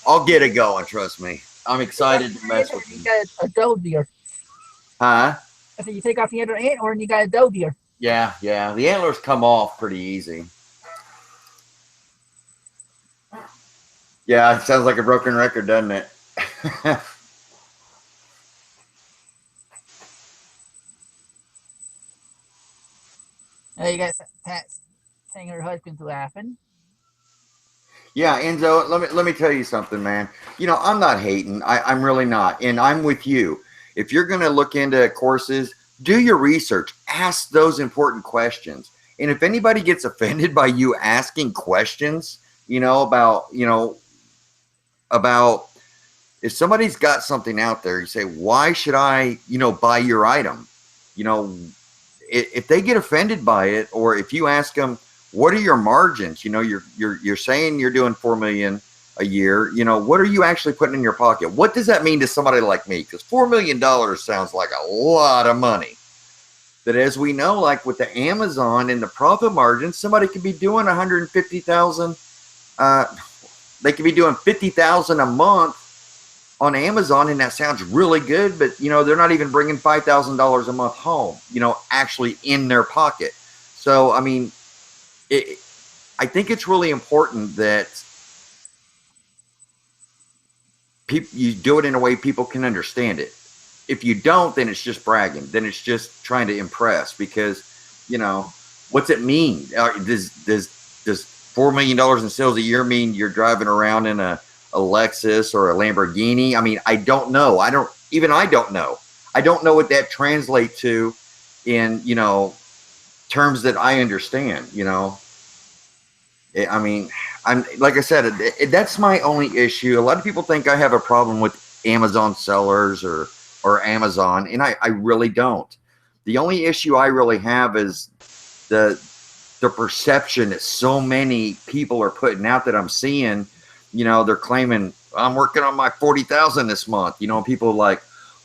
I'll get it going. Trust me, I'm excited to mess with you. Got a doe deer. Huh? I said you take off the other antler and you got a doe deer. Yeah. The antlers come off pretty easy. Yeah, it sounds like a broken record, doesn't it? You got Pat saying her husband's laughing. Yeah, Enzo, let me tell you something, man. I'm not hating. I'm really not. And I'm with you. If you're going to look into courses, do your research. Ask those important questions. And if anybody gets offended by you asking questions, about if somebody's got something out there, you say, why should I, buy your item? If they get offended by it, or if you ask them, what are your margins? You're saying you're doing $4 million a year. What are you actually putting in your pocket? What does that mean to somebody like me? Because $4 million sounds like a lot of money. But as we know, like with the Amazon and the profit margin, somebody could be doing 150,000. They could be doing 50,000 a month on Amazon, and that sounds really good. But they're not even bringing $5,000 a month home. Actually in their pocket. So I mean. I think it's really important that you do it in a way people can understand it. if you don't, then it's just bragging. Then it's just trying to impress because, you know, what's it mean? Does $4 million in sales a year mean you're driving around in a Lexus or a Lamborghini? I mean, I don't know. I don't know. I don't know what that translates to in, you know, terms that I understand, you know. I mean, I'm like I said, that's my only issue. A lot of people think I have a problem with Amazon sellers or Amazon, and I really don't. The only issue I really have is the perception that so many people are putting out that I'm seeing. You know, they're claiming I'm working on my 40,000 this month. You know, people are like,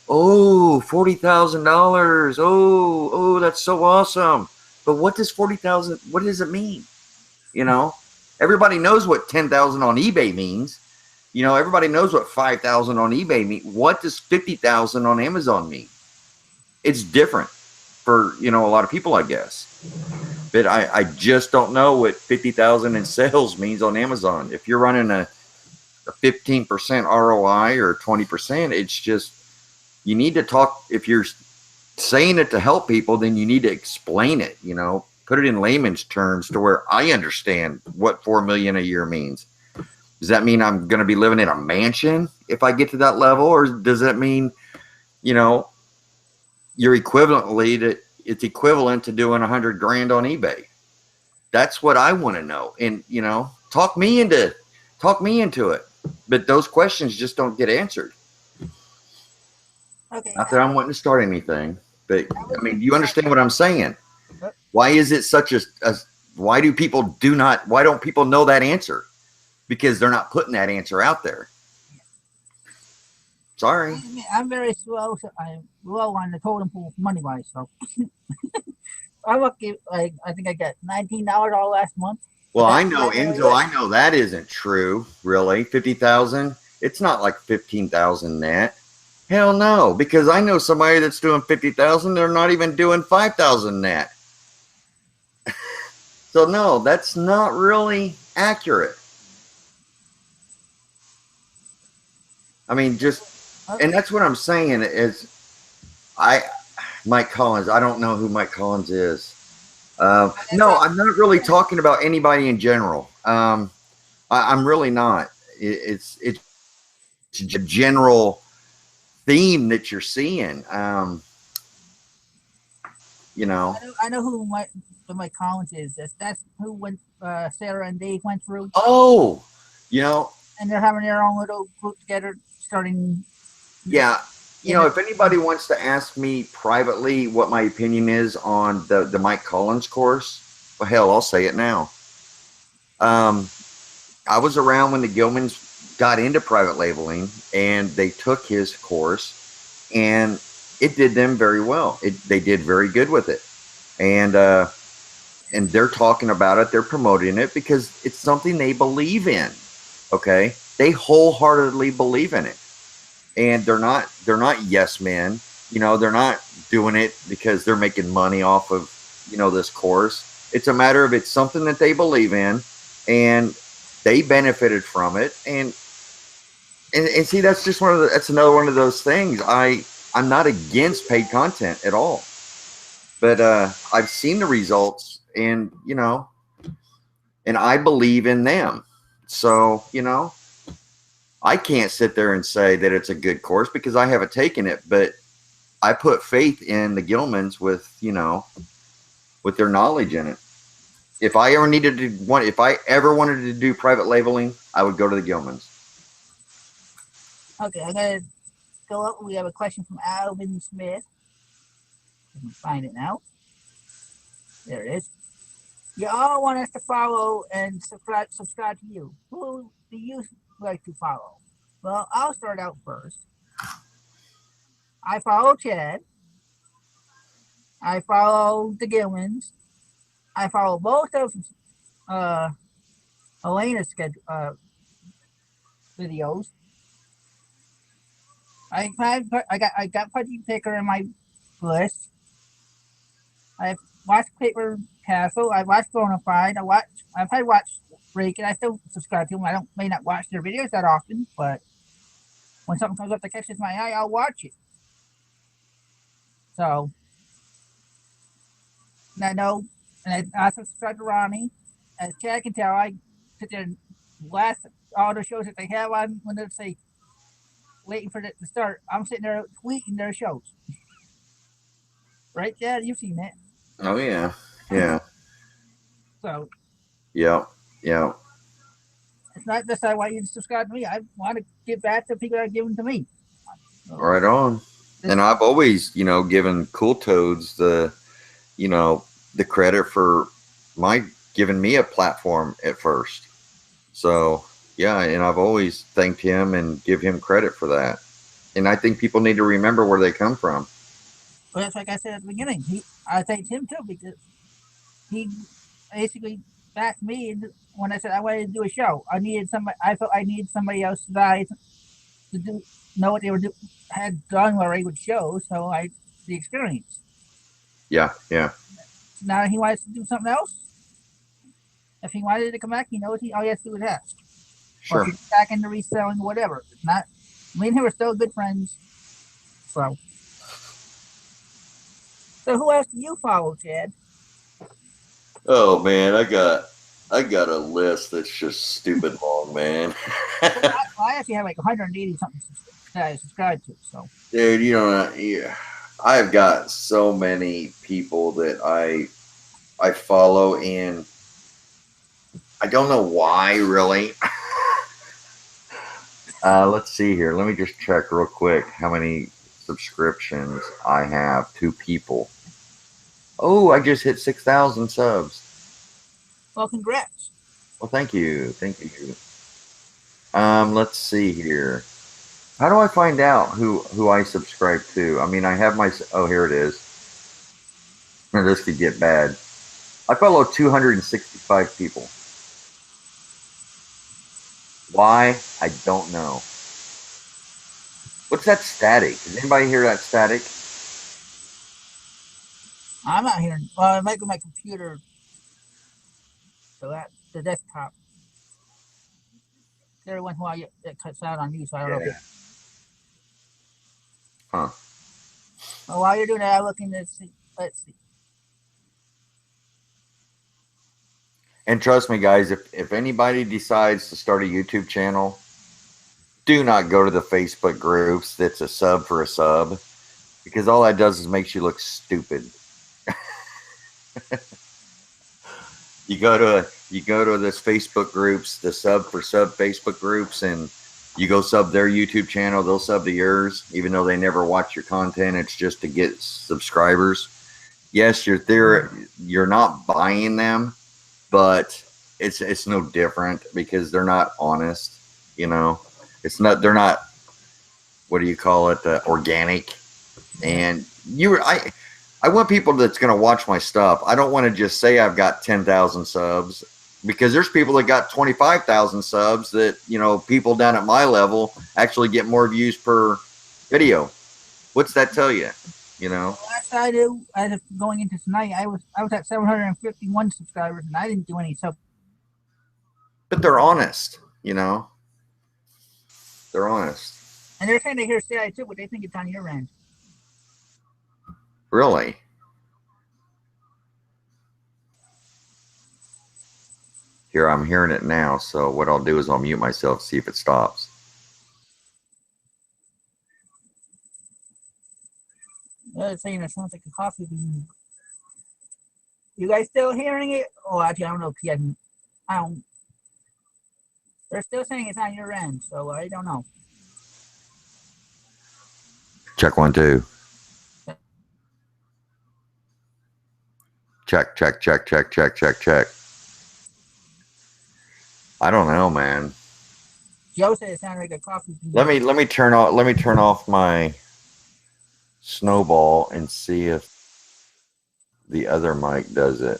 oh, $40,000. Oh, that's so awesome. But what does 40,000? What does it mean? You know, everybody knows what 10,000 on eBay means. You know, everybody knows what 5,000 on eBay means. What does 50,000 on Amazon mean? It's different for, you know, a lot of people, I guess. But I just don't know what 50,000 in sales means on Amazon. If you're running a 15% ROI or 20%, it's just, you need to talk. If you're saying it to help people, then you need to explain it, you know, put it in layman's terms to where I understand what 4 million a year means. Does that mean I'm going to be living in a mansion if I get to that level? Or does that mean, you know, it's equivalent to doing 100 grand on eBay? That's what I want to know. And, you know, talk me into it. But those questions just don't get answered. Okay. Not that I'm wanting to start anything, but I mean, you understand what I'm saying? Why is it such a why don't people know that answer? Because they're not putting that answer out there. Sorry. I'm very slow. So I'm low on the totem pole money wise. So I'm lucky. Like, I think I got $19 all last month. Well, I know, Enzo, I know that isn't true, really. 50,000. It's not like 15,000 net. Hell no, because I know somebody that's doing 50,000. They're not even doing 5,000 net. So no, that's not really accurate. I mean, and that's what I'm saying is, Mike Collins. I don't know who Mike Collins is. No, I'm not really talking about anybody in general. I'm really not. It's a general theme that you're seeing. You know. I know who Mike Collins is. That's who went Sarah and Dave went through. Oh, you know. And they're having their own little group together, starting. Yeah. You know, if anybody wants to ask me privately what my opinion is on the Mike Collins course, well, hell, I'll say it now. I was around when the Gilmans got into private labeling, and they took his course, and it did them very well. They did very good with it, and they're talking about it. They're promoting it because it's something they believe in. Okay, they wholeheartedly believe in it. And they're not yes men. You know, they're not doing it because they're making money off of, you know, this course. It's a matter of, it's something that they believe in, and they benefited from it. And see, that's just that's another one of those things. I'm not against paid content at all, but I've seen the results, and, you know, and I believe in them. So, you know, I can't sit there and say that it's a good course because I haven't taken it, but I put faith in the Gilmans with, you know, with their knowledge in it. If I ever wanted to do private labeling, I would go to the Gilmans. Okay, I'm gonna go up. We have a question from Alvin Smith. I can find it now. There it is. You all want us to follow and subscribe to you. Who do you like to follow? Well, I'll start out first. I follow Chad. I follow the Gilmans. I follow both of Elena's videos. I got Pudgy Picker in my list. I've watched Paper Castle. I've watched Bonafide. I've had watched Rake, and I still subscribe to them. I may not watch their videos that often, but when something comes up that catches my eye, I'll watch it. So, and I know, and I also subscribe to Ronnie. As Chad can tell, I sit there and blast all the shows that they have on when they say waiting for it to start. I'm sitting there tweeting their shows. Right, Chad? You've seen that. Oh yeah, yeah, So yeah, yeah. it's not just I want you to subscribe to me. I want to give back to people that are giving to me. So, Right on. And I've always, given Cool Toads the credit for my giving me a platform at first. So yeah, and I've always thanked him and give him credit for that. And I think people need to remember where they come from. well, that's like I said at the beginning. I thanked him too because he basically backed me when I said I wanted to do a show. I needed somebody. I felt I needed somebody else to do know what they had done already with shows. So the experience. Yeah, yeah. Now he wants to do something else. If he wanted to come back, he knows all he has to do is ask. Or Sure. if he's back into reselling, whatever. It's not. Me and him are still good friends. So who else do you follow, Chad? Oh man, I got a list that's just stupid long, man. I actually have like 180 something that I subscribe to. So Dude, I've got so many people that I follow, and I don't know why, really. Let's see here. Let me just check real quick how many subscriptions I have. 2 people. Oh, I just hit 6,000 subs. well, congrats. Well, thank you. Thank you. Let's see here. How do I find out who I subscribe to? I mean, I have my. Oh, here it is. This could get bad. I follow 265 people. Why? I don't know. What's that static? Does anybody hear that static? I'm not hearing. Well, it might be my computer. So that the desktop. Every once in a while, it cuts out on you. So I don't know. Yeah. Huh. Well, while you're doing that, I'm looking to see. Let's see. And trust me, guys, if anybody decides to start a YouTube channel, do not go to the Facebook groups that's a sub for a sub, because all that does is makes you look stupid. You go to this Facebook groups, the sub for sub Facebook groups, and you go sub their YouTube channel, they'll sub to yours, even though they never watch your content. It's just to get subscribers. Yes, you're not buying them, but it's no different because they're not honest. They're not, what do you call it, organic. And I want people that's going to watch my stuff. I don't want to just say I've got 10,000 subs, because there's people that got 25,000 subs that, people down at my level actually get more views per video. What's that tell you? Last I knew, as of going into tonight, I was at 751 subscribers, and I didn't do any sub. But they're honest, They're honest. And they're saying they hear CI too, but they think it's on your end. Really? Here, I'm hearing it now, so what I'll do is I'll mute myself, see if it stops. They're saying it sounds like a coffee bean. You guys still hearing it? Oh, actually, I don't know. I don't. They're still saying it's on your end, so I don't know. Check 1 2. Check. I don't know, man. Joe said it sounded like a coffee bean. Let me turn off my Snowball and see if the other mic does it.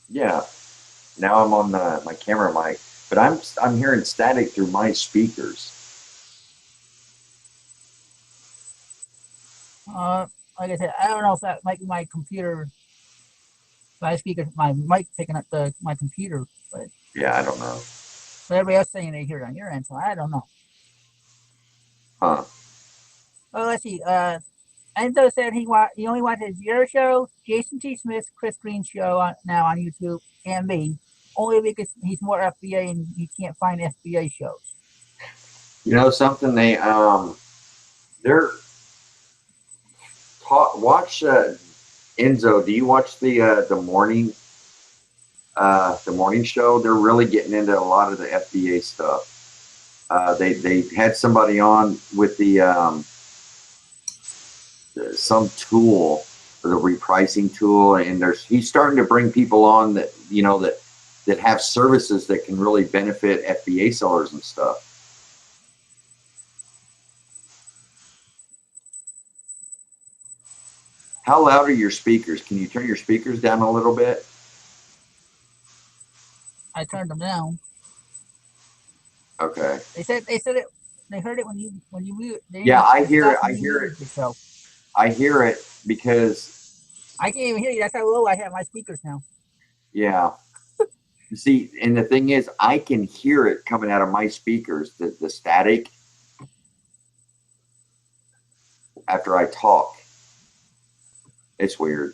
Yeah. Now I'm on my camera mic, but I'm hearing static through my speakers. Like I said, I don't know if that might be my computer, my speaker, my mic picking up my computer, but Yeah, I don't know. everybody else saying they hear it on your end, so I don't know. Huh. Oh, let's see. Enzo said he only watches your show, Jason T. Smith, Chris Green's show now on YouTube, and me. Only because he's more FBA and he can't find FBA shows. You know something? They're watch Enzo. Do you watch the morning show? They're really getting into a lot of the FBA stuff. They had somebody on with some tool, the repricing tool, and he's starting to bring people on that that have services that can really benefit FBA sellers and stuff. How loud are your speakers? Can you turn your speakers down a little bit? I turned them down. Okay. They said it. They heard it when you mute. Yeah, I hear it. I hear it. Yourself. I hear it because I can't even hear you. That's how low I have my speakers now. yeah. See, and the thing is, I can hear it coming out of my speakers, the static after I talk. It's weird.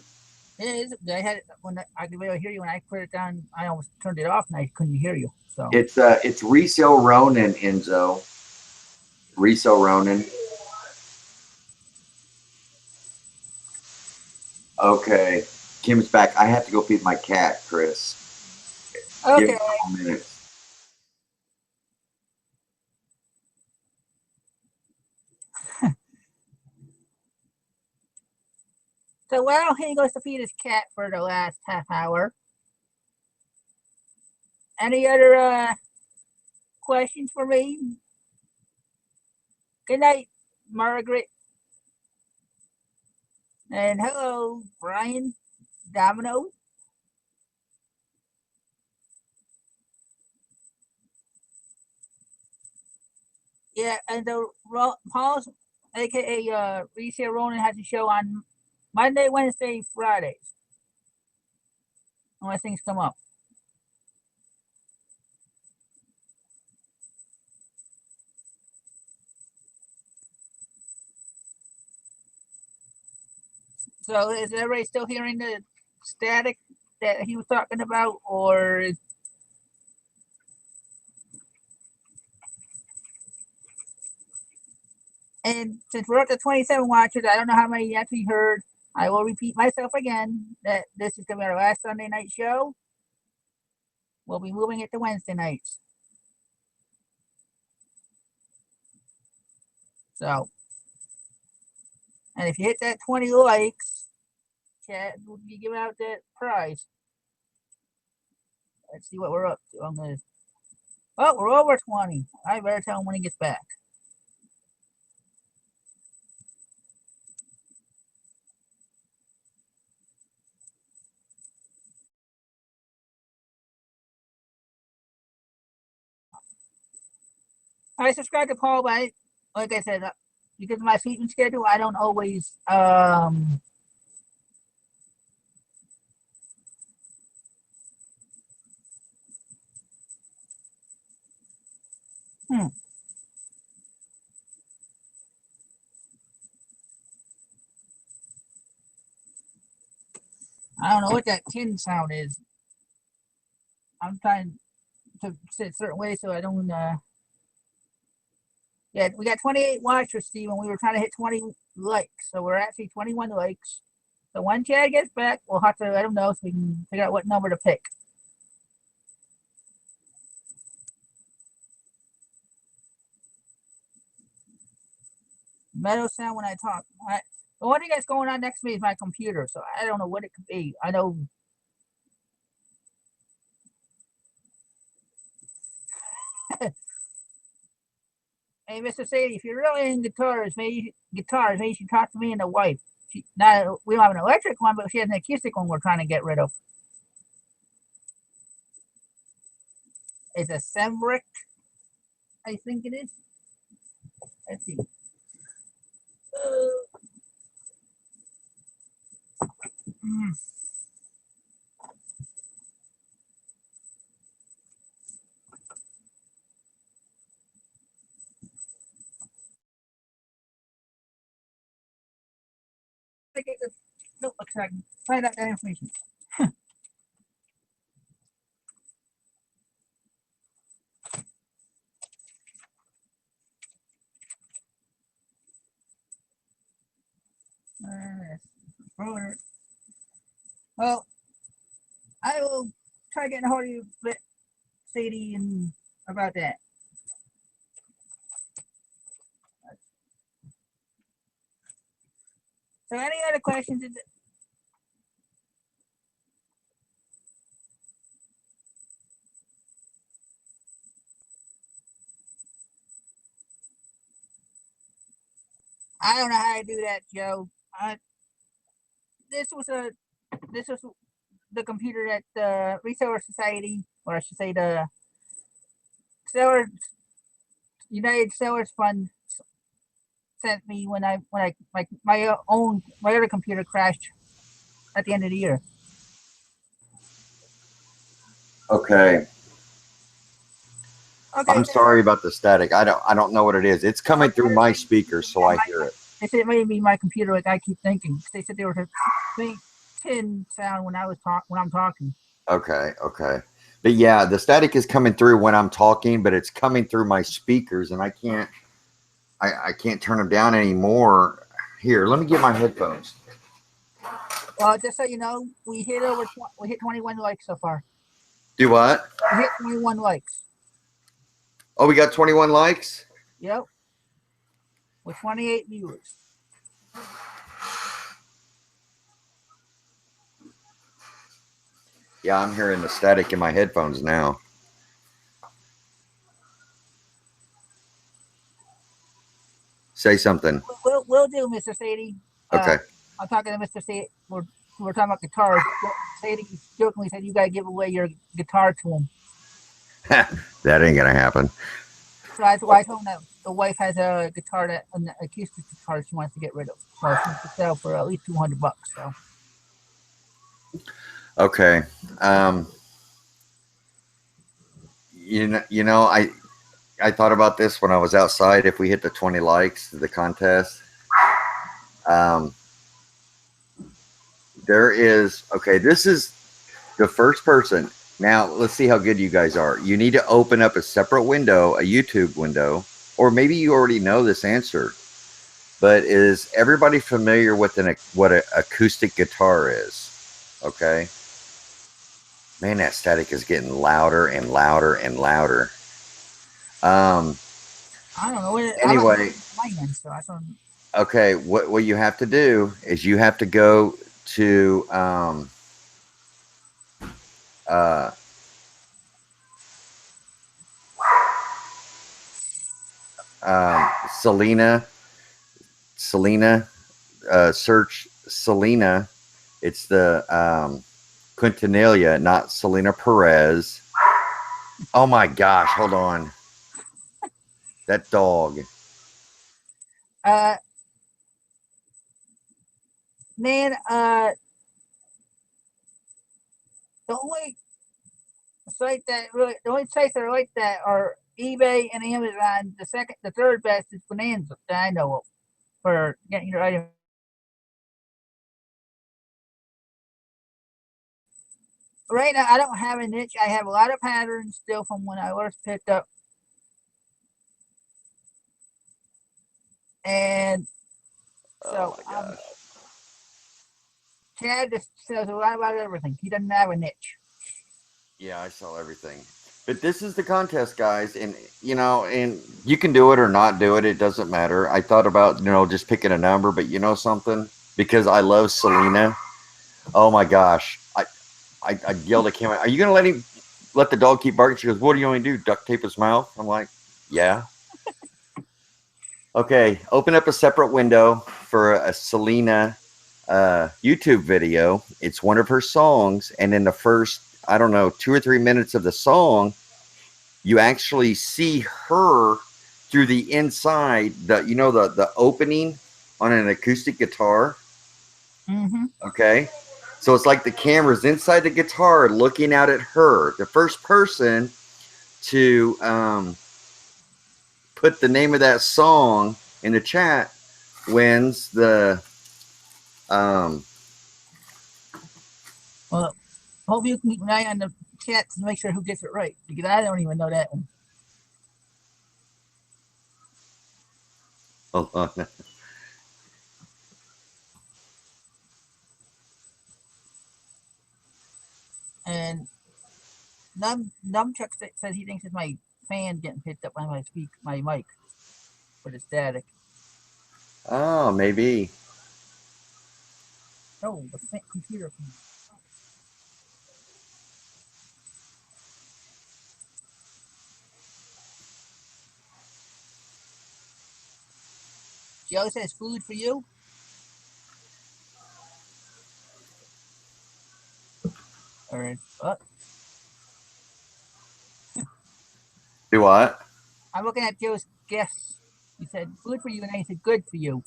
It is. I had it when I could be able to hear you. When I put it down, I almost turned it off and I couldn't hear you. So It's Resale Ronin, Enzo. Resale Ronin. Okay. Kim's back. I have to go feed my cat, Chris. okay. Give me a couple minutes. So while he goes to feed his cat for the last half hour, any other questions for me? Good night, Margaret. And hello, Brian Domino. Yeah, and the Paul's, aka Resale Ronin, has a show on Monday, Wednesday, Fridays. Unless things come up. So is everybody still hearing the static that he was talking about, or is and since we're up to 27 watchers, I don't know how many you actually heard. I will repeat myself again that this is going to be our last Sunday night show. We'll be moving it to Wednesday nights. So, and if you hit that 20 likes, Chad will be giving out that prize. Let's see what we're up to on this. Oh, we're over 20. I better tell him when he gets back. I subscribe to Paul, but like I said, because of my sleeping schedule, I don't always I don't know what that tin sound is. I'm trying to sit a certain way so I don't yeah, we got 28 watchers, Steve, and we were trying to hit 20 likes. So we're actually 21 likes. So when Chad gets back, we'll have to let him know so we can figure out what number to pick. Meadow sound when I talk. The one thing that's going on next to me is my computer, so I don't know what it could be. I know. Hey, Mr. Sadie, if you're really in guitars, maybe you should talk to me and the wife. Now we don't have an electric one, but she has an acoustic one we're trying to get rid of. It's a Sembrick, I think it is. Let's see. to get the notebook so I can find out that information. Brother. Well, I will try getting a hold of you, Sadie, and about that. So, any other questions? I don't know how to do that, Joe. This was the computer that the Reseller Society, or I should say the Seller United Sellers Fund, sent me when my other computer crashed at the end of the year. Okay. Okay. I'm sorry about the static. I don't know what it is. It's coming through my speakers, so I hear it. They said it may be my computer, like I keep thinking. They said there was a faint tin sound when I'm talking. Okay. But yeah, the static is coming through when I'm talking, but it's coming through my speakers, and I can't turn them down anymore. Here, let me get my headphones. Well, just so you know, we hit 21 likes so far. Do what? We hit 21 likes. Oh, we got 21 likes? Yep. With 28 viewers. Yeah, I'm hearing the static in my headphones now. Say something. We'll do, Mr. Sadie. Okay. I'm talking to Mr. Sadie. We're talking about guitars. Sadie jokingly said you gotta give away your guitar to him. That ain't gonna happen. So I told him that the wife has a guitar, an acoustic guitar she wants to get rid of. So she wants to sell for at least $200. So. Okay. You know, I thought about this when I was outside. If we hit the 20 likes, the contest. This is the first person. Now, let's see how good you guys are. You need to open up a separate window, a YouTube window, or maybe you already know this answer. But is everybody familiar with what an acoustic guitar is? Okay. Man, that static is getting louder and louder and louder. I don't know. Anyway. Okay, what you have to do is you have to go to Selena, search Selena. It's the Quintanilla, not Selena Perez. Oh my gosh, hold on. That dog. Man, the only sites that are like that are eBay and Amazon. The third best is Bonanza that I know of for getting your item. Right now, I don't have a niche. I have a lot of patterns still from when I first picked up. And so, Chad just says a lot about everything. He doesn't have a niche. Yeah, I sell everything. But this is the contest, guys. And, and you can do it or not do it. It doesn't matter. I thought about, just picking a number. But you know something? Because I love Selena. Oh, my gosh. I yelled at Kim, are you going to let the dog keep barking? She goes, what do you want me to do? Duct tape his mouth? I'm like, yeah. Okay, open up a separate window for a Selena YouTube video. It's one of her songs, and in the first, 2 or 3 minutes of the song, you actually see her through the inside, the opening on an acoustic guitar. Mm-hmm. Okay, so it's like the camera's inside the guitar looking out at her. The first person to put the name of that song in the chat wins the Um, Well, hope you can keep an eye on the chats to make sure who gets it right, because I don't even know that one. hold on. And Numchuck says he thinks it's my fan getting picked up by my mic for the static. Oh, maybe. Oh, the computer fan. She always says food for you. Or Do what? I'm looking at Joe's guess. He said food for you, and I said good for you.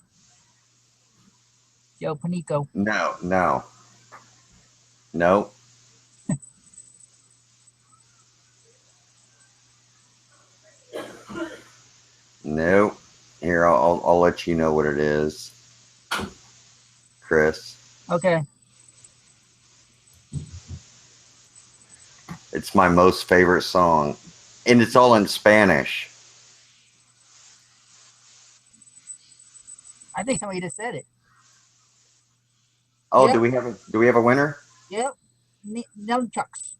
Joe Panico. No, no, no. No. Here, I'll let you know what it is, Chris. Okay. It's my most favorite song, and it's all in Spanish. I think somebody just said it. Oh, Yep. do we have a winner? Yep. Numchucks.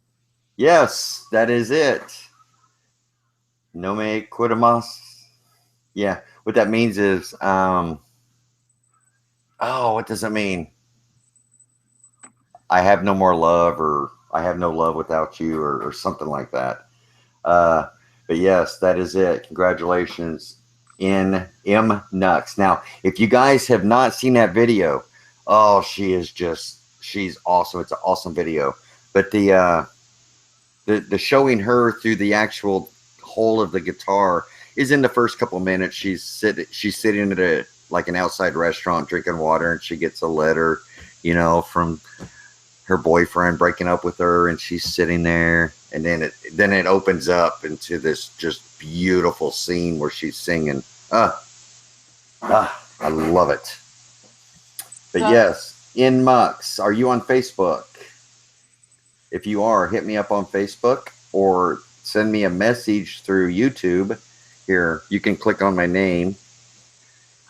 Yes, that is it. No me cuidamas. Yeah, what that means is, what does it mean? I have no more love, or I have no love without you, or something like that. But yes, that is it. Congratulations, in M Nux. Now, if you guys have not seen that video, oh, she's awesome. It's an awesome video. But the showing her through the actual hole of the guitar is in the first couple minutes. She's sitting at like an outside restaurant drinking water, and she gets a letter, from her boyfriend breaking up with her, and she's sitting there, and then it opens up into this just beautiful scene where she's singing. I love it. But yes, in Mux, are you on Facebook? If you are, hit me up on Facebook or send me a message through YouTube. Here, you can click on my name.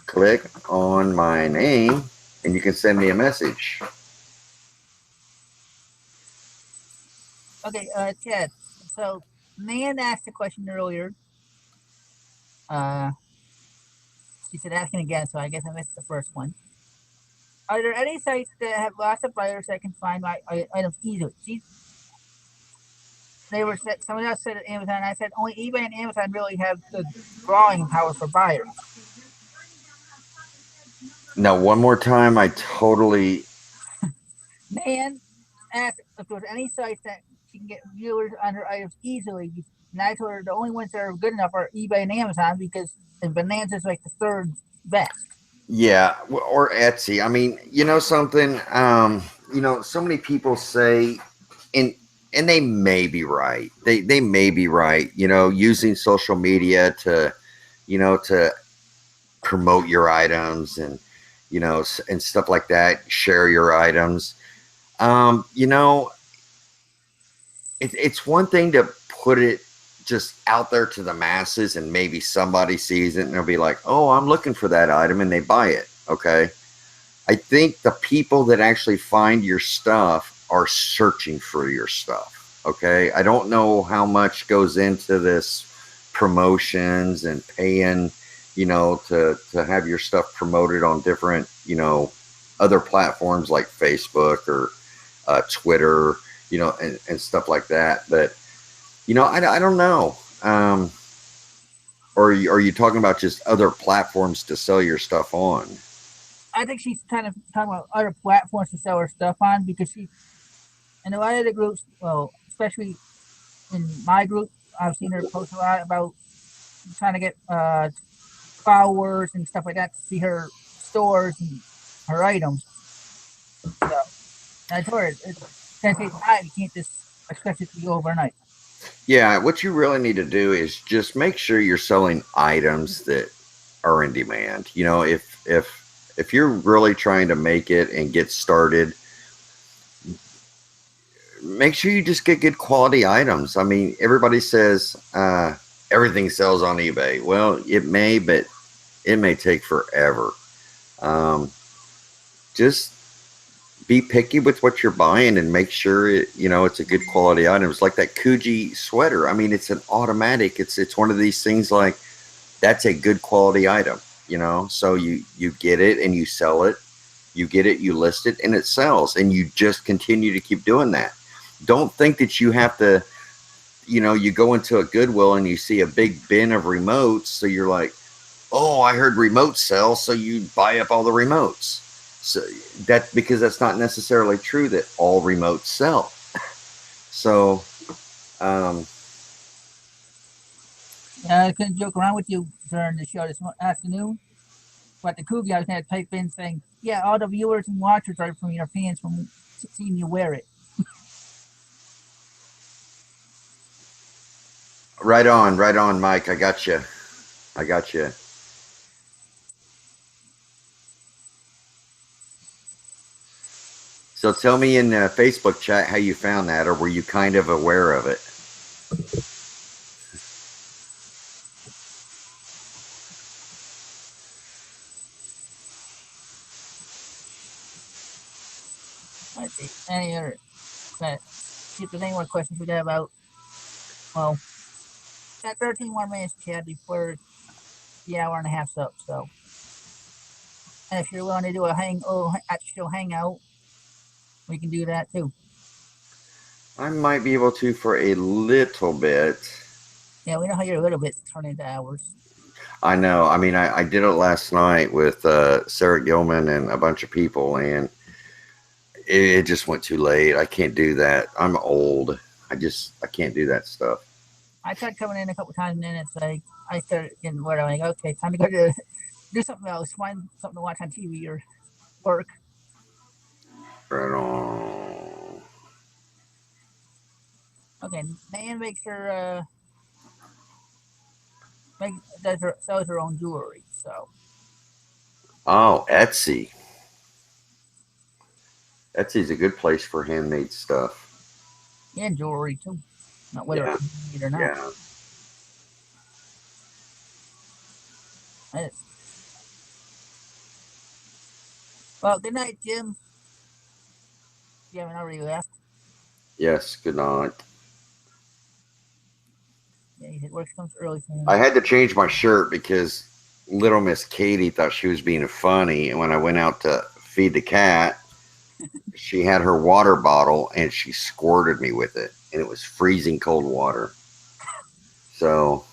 Click on my name, and you can send me a message. Okay, Ted. So, Nan asked a question earlier. She said asking again, so I guess I missed the first one. Are there any sites that have lots of buyers that can find my items easily? Someone else said at Amazon. I said only eBay and Amazon really have the drawing power for buyers. Now, one more time, I totally. Nan asked if there was any sites that she can get viewers on her items easily. And I told her the only ones that are good enough are eBay and Amazon, because Bonanza is like the third best. Yeah, or Etsy. I mean, something. So many people say, and they may be right. They may be right. Using social media to promote your items, and and stuff like that. Share your items. It's one thing to put it just out there to the masses, and maybe somebody sees it and they'll be like, oh, I'm looking for that item, and they buy it. Okay. I think the people that actually find your stuff are searching for your stuff. Okay. I don't know how much goes into this promotions and paying, to have your stuff promoted on different, other platforms like Facebook or Twitter, and stuff like that. But, I don't know. Or are you talking about just other platforms to sell your stuff on? I think she's kind of talking about other platforms to sell her stuff on, because in a lot of the groups, well, especially in my group, I've seen her post a lot about trying to get followers and stuff like that to see her stores and her items. So I told her it's going to take time. You can't just expect it to go overnight. Yeah, what you really need to do is just make sure you're selling items that are in demand. If if you're really trying to make it and get started, make sure you just get good quality items. I mean, everybody says everything sells on eBay. Well, it may, but it may take forever. Just be picky with what you're buying and make sure it's a good quality item. It's like that Coogee sweater. I mean, it's an automatic. It's one of these things like that's a good quality item. So you get it and you sell it. You get it, you list it, and it sells, and you just continue to keep doing that. Don't think that you have to. You go into a Goodwill and you see a big bin of remotes, so you're like, oh, I heard remotes sell, so you buy up all the remotes. So because that's not necessarily true that all remotes sell. So, I couldn't joke around with you during the show this afternoon, but the Coogee I was going to type in saying, yeah, all the viewers and watchers are from your fans from seeing you wear it. right on, Mike. I got you. So tell me in the Facebook chat how you found that, or were you kind of aware of it? Let's see. Any other? See if there's any more questions we got about. Well, got 13 more minutes, Chad, before the hour and a half's up. So, and if you're willing to do a actual hangout, we can do that too. I might be able to for a little bit. Yeah, we know how your little bits turn into hours. I know. I mean, I did it last night with Sarah Gilman and a bunch of people, and it just went too late. I can't do that. I'm old. I can't do that stuff. I tried coming in a couple times, and then it's like I started getting bored. I'm like, okay, time to go to do something else, find something to watch on TV or work. Right on. Okay, Nan makes her sells her own jewelry. So. Oh, Etsy. Etsy's a good place for handmade stuff. And jewelry too. Not whether it's handmade or not. Yeah. Well, good night, Jim. You haven't already left. Yes, good night. Yeah, he said work comes early for him. I had to change my shirt because little Miss Katie thought she was being funny, and when I went out to feed the cat, she had her water bottle and she squirted me with it, and it was freezing cold water. So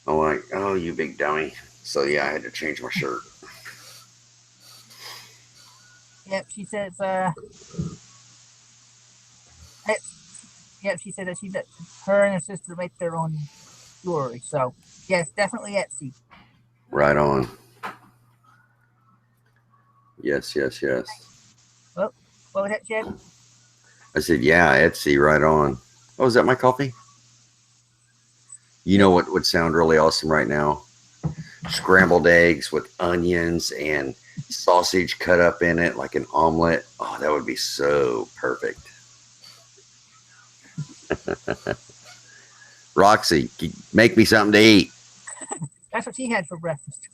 I'm like, oh, you big dummy. So yeah, I had to change my shirt. Yep, she says, she said that her and her sister make their own jewelry. So, yes, definitely Etsy. Right on. Yes. Oh, what was that, Chad? I said, yeah, Etsy, right on. Oh, is that my coffee? You know what would sound really awesome right now? Scrambled eggs with onions and sausage cut up in it like an omelet. Oh, that would be so perfect. Roxy, make me something to eat. That's what she had for breakfast.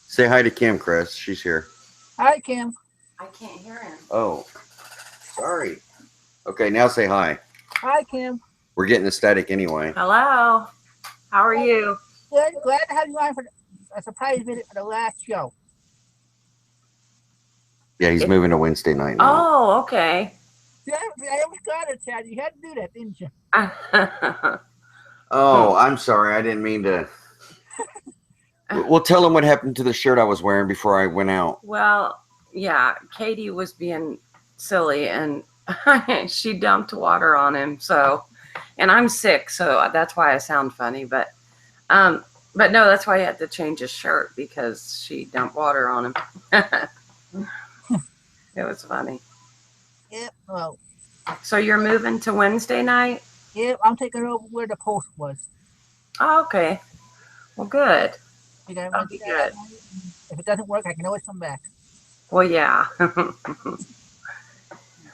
Say hi to Kim, Chris. She's here. Hi, Kim. I can't hear him. Oh, sorry. Okay, now say hi. Hi, Kim. We're getting a static anyway. Hello. How are you? Good. Glad to have you on for a surprise visit for the last show. Yeah, he's moving to Wednesday night now. Oh, okay. Yeah, I almost got it, Chad. You had to do that, didn't you? Oh, I'm sorry. I didn't mean to. Well, tell him what happened to the shirt I was wearing before I went out. Well, yeah, Katie was being silly and she dumped water on him. So, and I'm sick, so that's why I sound funny. But no, that's why he had to change his shirt because she dumped water on him. It was funny. Yep. Well. So you're moving to Wednesday night? Yep. I'm taking over where the post was. Oh, okay. Well, good. That'll be good. If it doesn't work, I can always come back. Well, yeah.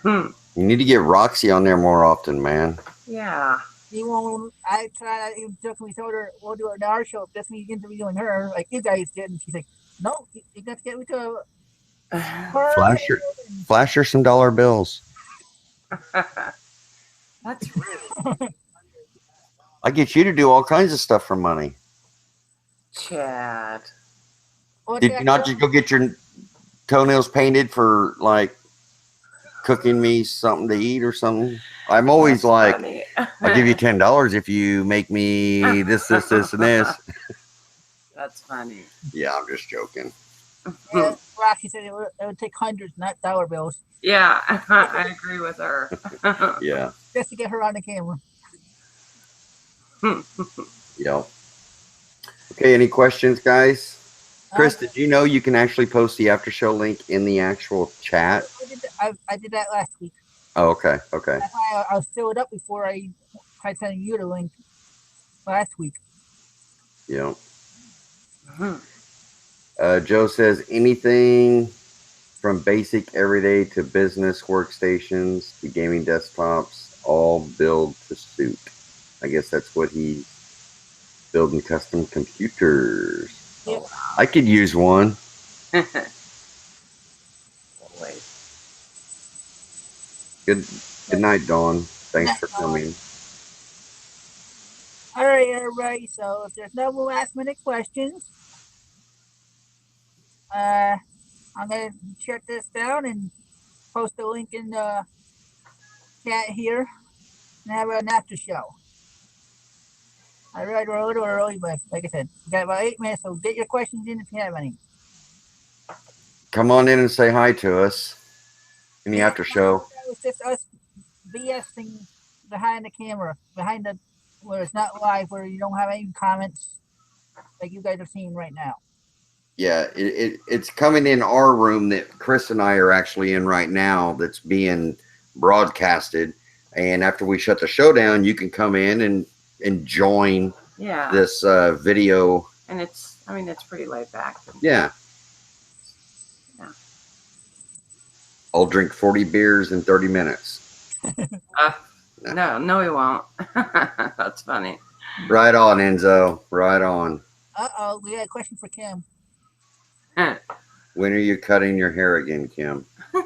You need to get Roxy on there more often, man. Yeah. I tried, I even jokingly told her, we'll do an hour show, just me interviewing her, like you guys did. And she's like, no, you got to get me to her. Flash her some dollar bills. That's rude. I get you to do all kinds of stuff for money. Chad. Did you not just go get your toenails painted for like cooking me something to eat or something? I'm always like, I'll give you $10 if you make me this, and this. That's funny. Yeah, I'm just joking. Yeah, Roxy said it would take hundreds, not dollar bills, Yeah, I agree with her. Yeah. just to get her on the camera. Yep. Okay, any questions, guys? Chris, did you know you can actually post the after show link in the actual chat? I did that last week. Oh, okay. Okay. That's why I'll fill it up before I tried sending you the link last week. Yeah. Joe says anything from basic everyday to business workstations to gaming desktops, all build to suit. I guess that's what he's building, custom computers. Yep. I could use one. Good night, Dawn. Thanks for coming. All right, everybody. So if there's no more last minute questions, I'm gonna shut this down and post the link in the chat here and have an after show. I read a little early, but like I said, we got about 8 minutes, so get your questions in if you have any. Come on in and say hi to us in the after show. It's just us BSing behind the camera, behind the where it's not live, where you don't have any comments like you guys are seeing right now. Yeah, it's coming in our room that Chris and I are actually in right now that's being broadcasted. And after we shut the show down, you can come in and join this video. And it's pretty laid back. Yeah. Yeah. I'll drink 40 beers in 30 minutes. No, he won't. That's funny. Right on, Enzo. Right on. Uh-oh, we got a question for Kim. When are you cutting your hair again, Kim? I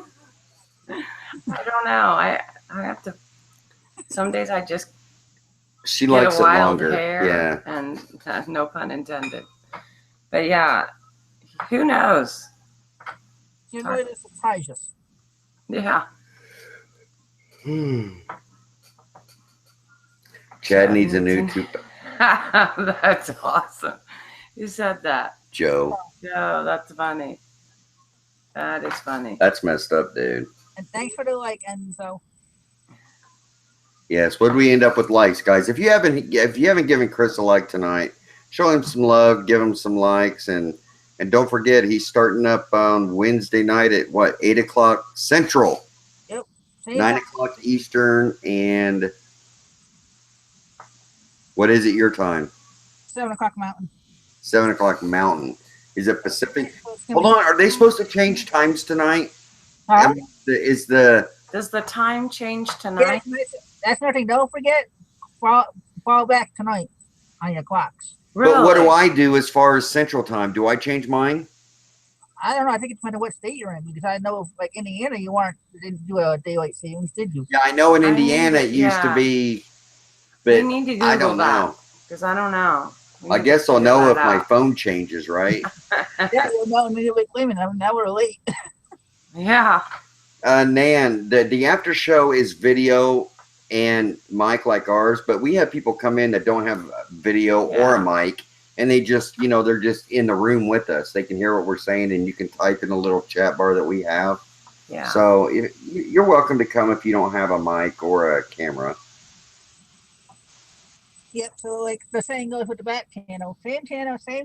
don't know. I have to. Some days I just She get likes a it wild longer. hair, Yeah. and no pun intended. But yeah, who knows? You're going to surprise us. Yeah. Chad needs a new tooth. That's awesome. You said that. Joe. No, that's funny. That is funny. That's messed up, dude. And thanks for the like, Enzo. Yes. What did we end up with likes, guys? If you haven't given Chris a like tonight, show him some love, give him some likes, and don't forget he's starting up on Wednesday night at 8 o'clock Central. Yep. 9 o'clock Eastern, and what is it your time? 7 o'clock Mountain. 7 o'clock Mountain. Is it Pacific? Hold on. Are they supposed to change times tonight? Huh? Does the time change tonight? That's nothing. Don't forget, fall back tonight on your clocks. Really? But what do I do as far as Central Time? Do I change mine? I don't know. I think it depends on what state you're in, because I know, like Indiana, you didn't do a daylight savings, did you? Yeah, I know in Indiana it used to be, but You need to Google I don't know. because I don't know. We I need guess to I'll figure know that if my out. phone changes, right? Yeah, you'll know immediately. Wait a minute, now we're late. Yeah. Nan, the after show is video and mic like ours, but we have people come in that don't have video or a mic, and they just, they're just in the room with us. They can hear what we're saying, and you can type in the little chat bar that we have. Yeah. So you're welcome to come if you don't have a mic or a camera. Yep, so like the saying goes with the back channel, same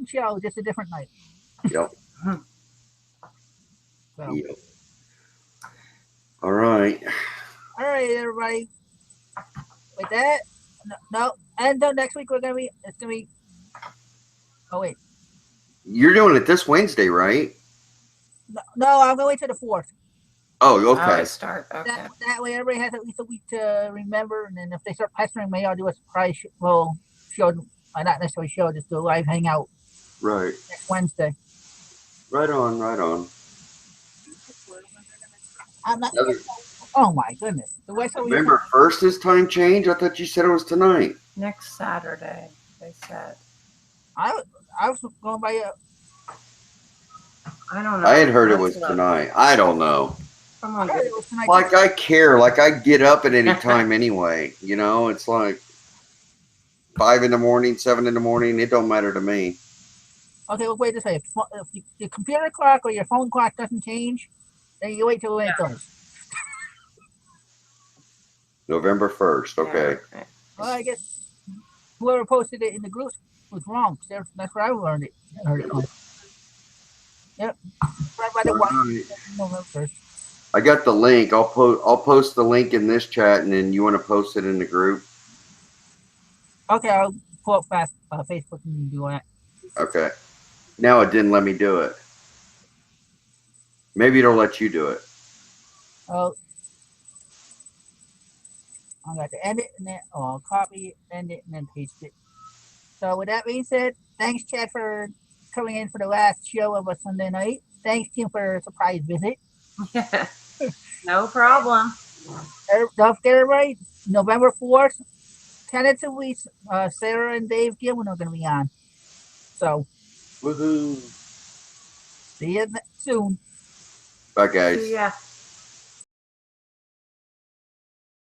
show, just a different night. Yep. So. Yep. All right. All right, everybody. With that, no, until next week it's gonna be. Oh wait, You're doing it this Wednesday, right? No, I'm going to wait till the 4th. Oh, Oh, okay. it start. Okay. That way everybody has at least a week to remember, and then if they start pestering me, I'll do a surprise show, not necessarily show, just do a live hangout Right. next Wednesday. Right on. Right on. I'm not. Another- Oh my goodness! The West over here. November 1st is time change. I thought you said it was tonight. Next Saturday, they said. I was going by I don't know. I had heard it Let's was look. tonight. I don't know. Come I on, heard dude. it was tonight. Like I care. Like I get up at any time anyway. You know, it's like 5 in the morning, 7 in the morning. It don't matter to me. Okay, well, wait this way. If your computer clock or your phone clock doesn't change, then you wait till when it does. November 1st. Okay. Yeah. Well, I guess whoever posted it in the group was wrong. 'Cause that's where I learned it. Heard it from. Yep. Right by the All one. right. November 1st. I got the link. I'll post the link in this chat, and then you want to post it in the group. Okay, I'll pull up fast Facebook and do that. Okay. Now it didn't let me do it. Maybe it'll let you do it. Oh, I got to edit and then I'll copy it, end it, and then paste it. So with that being said, thanks Chad for coming in for the last show of a Sunday night. Thanks Kim for a surprise visit. No problem. Don't forget everybody, November 4th, tentatively Sarah and Dave Gilman are going to be on. So Woohoo! see you soon. Bye, guys. See ya.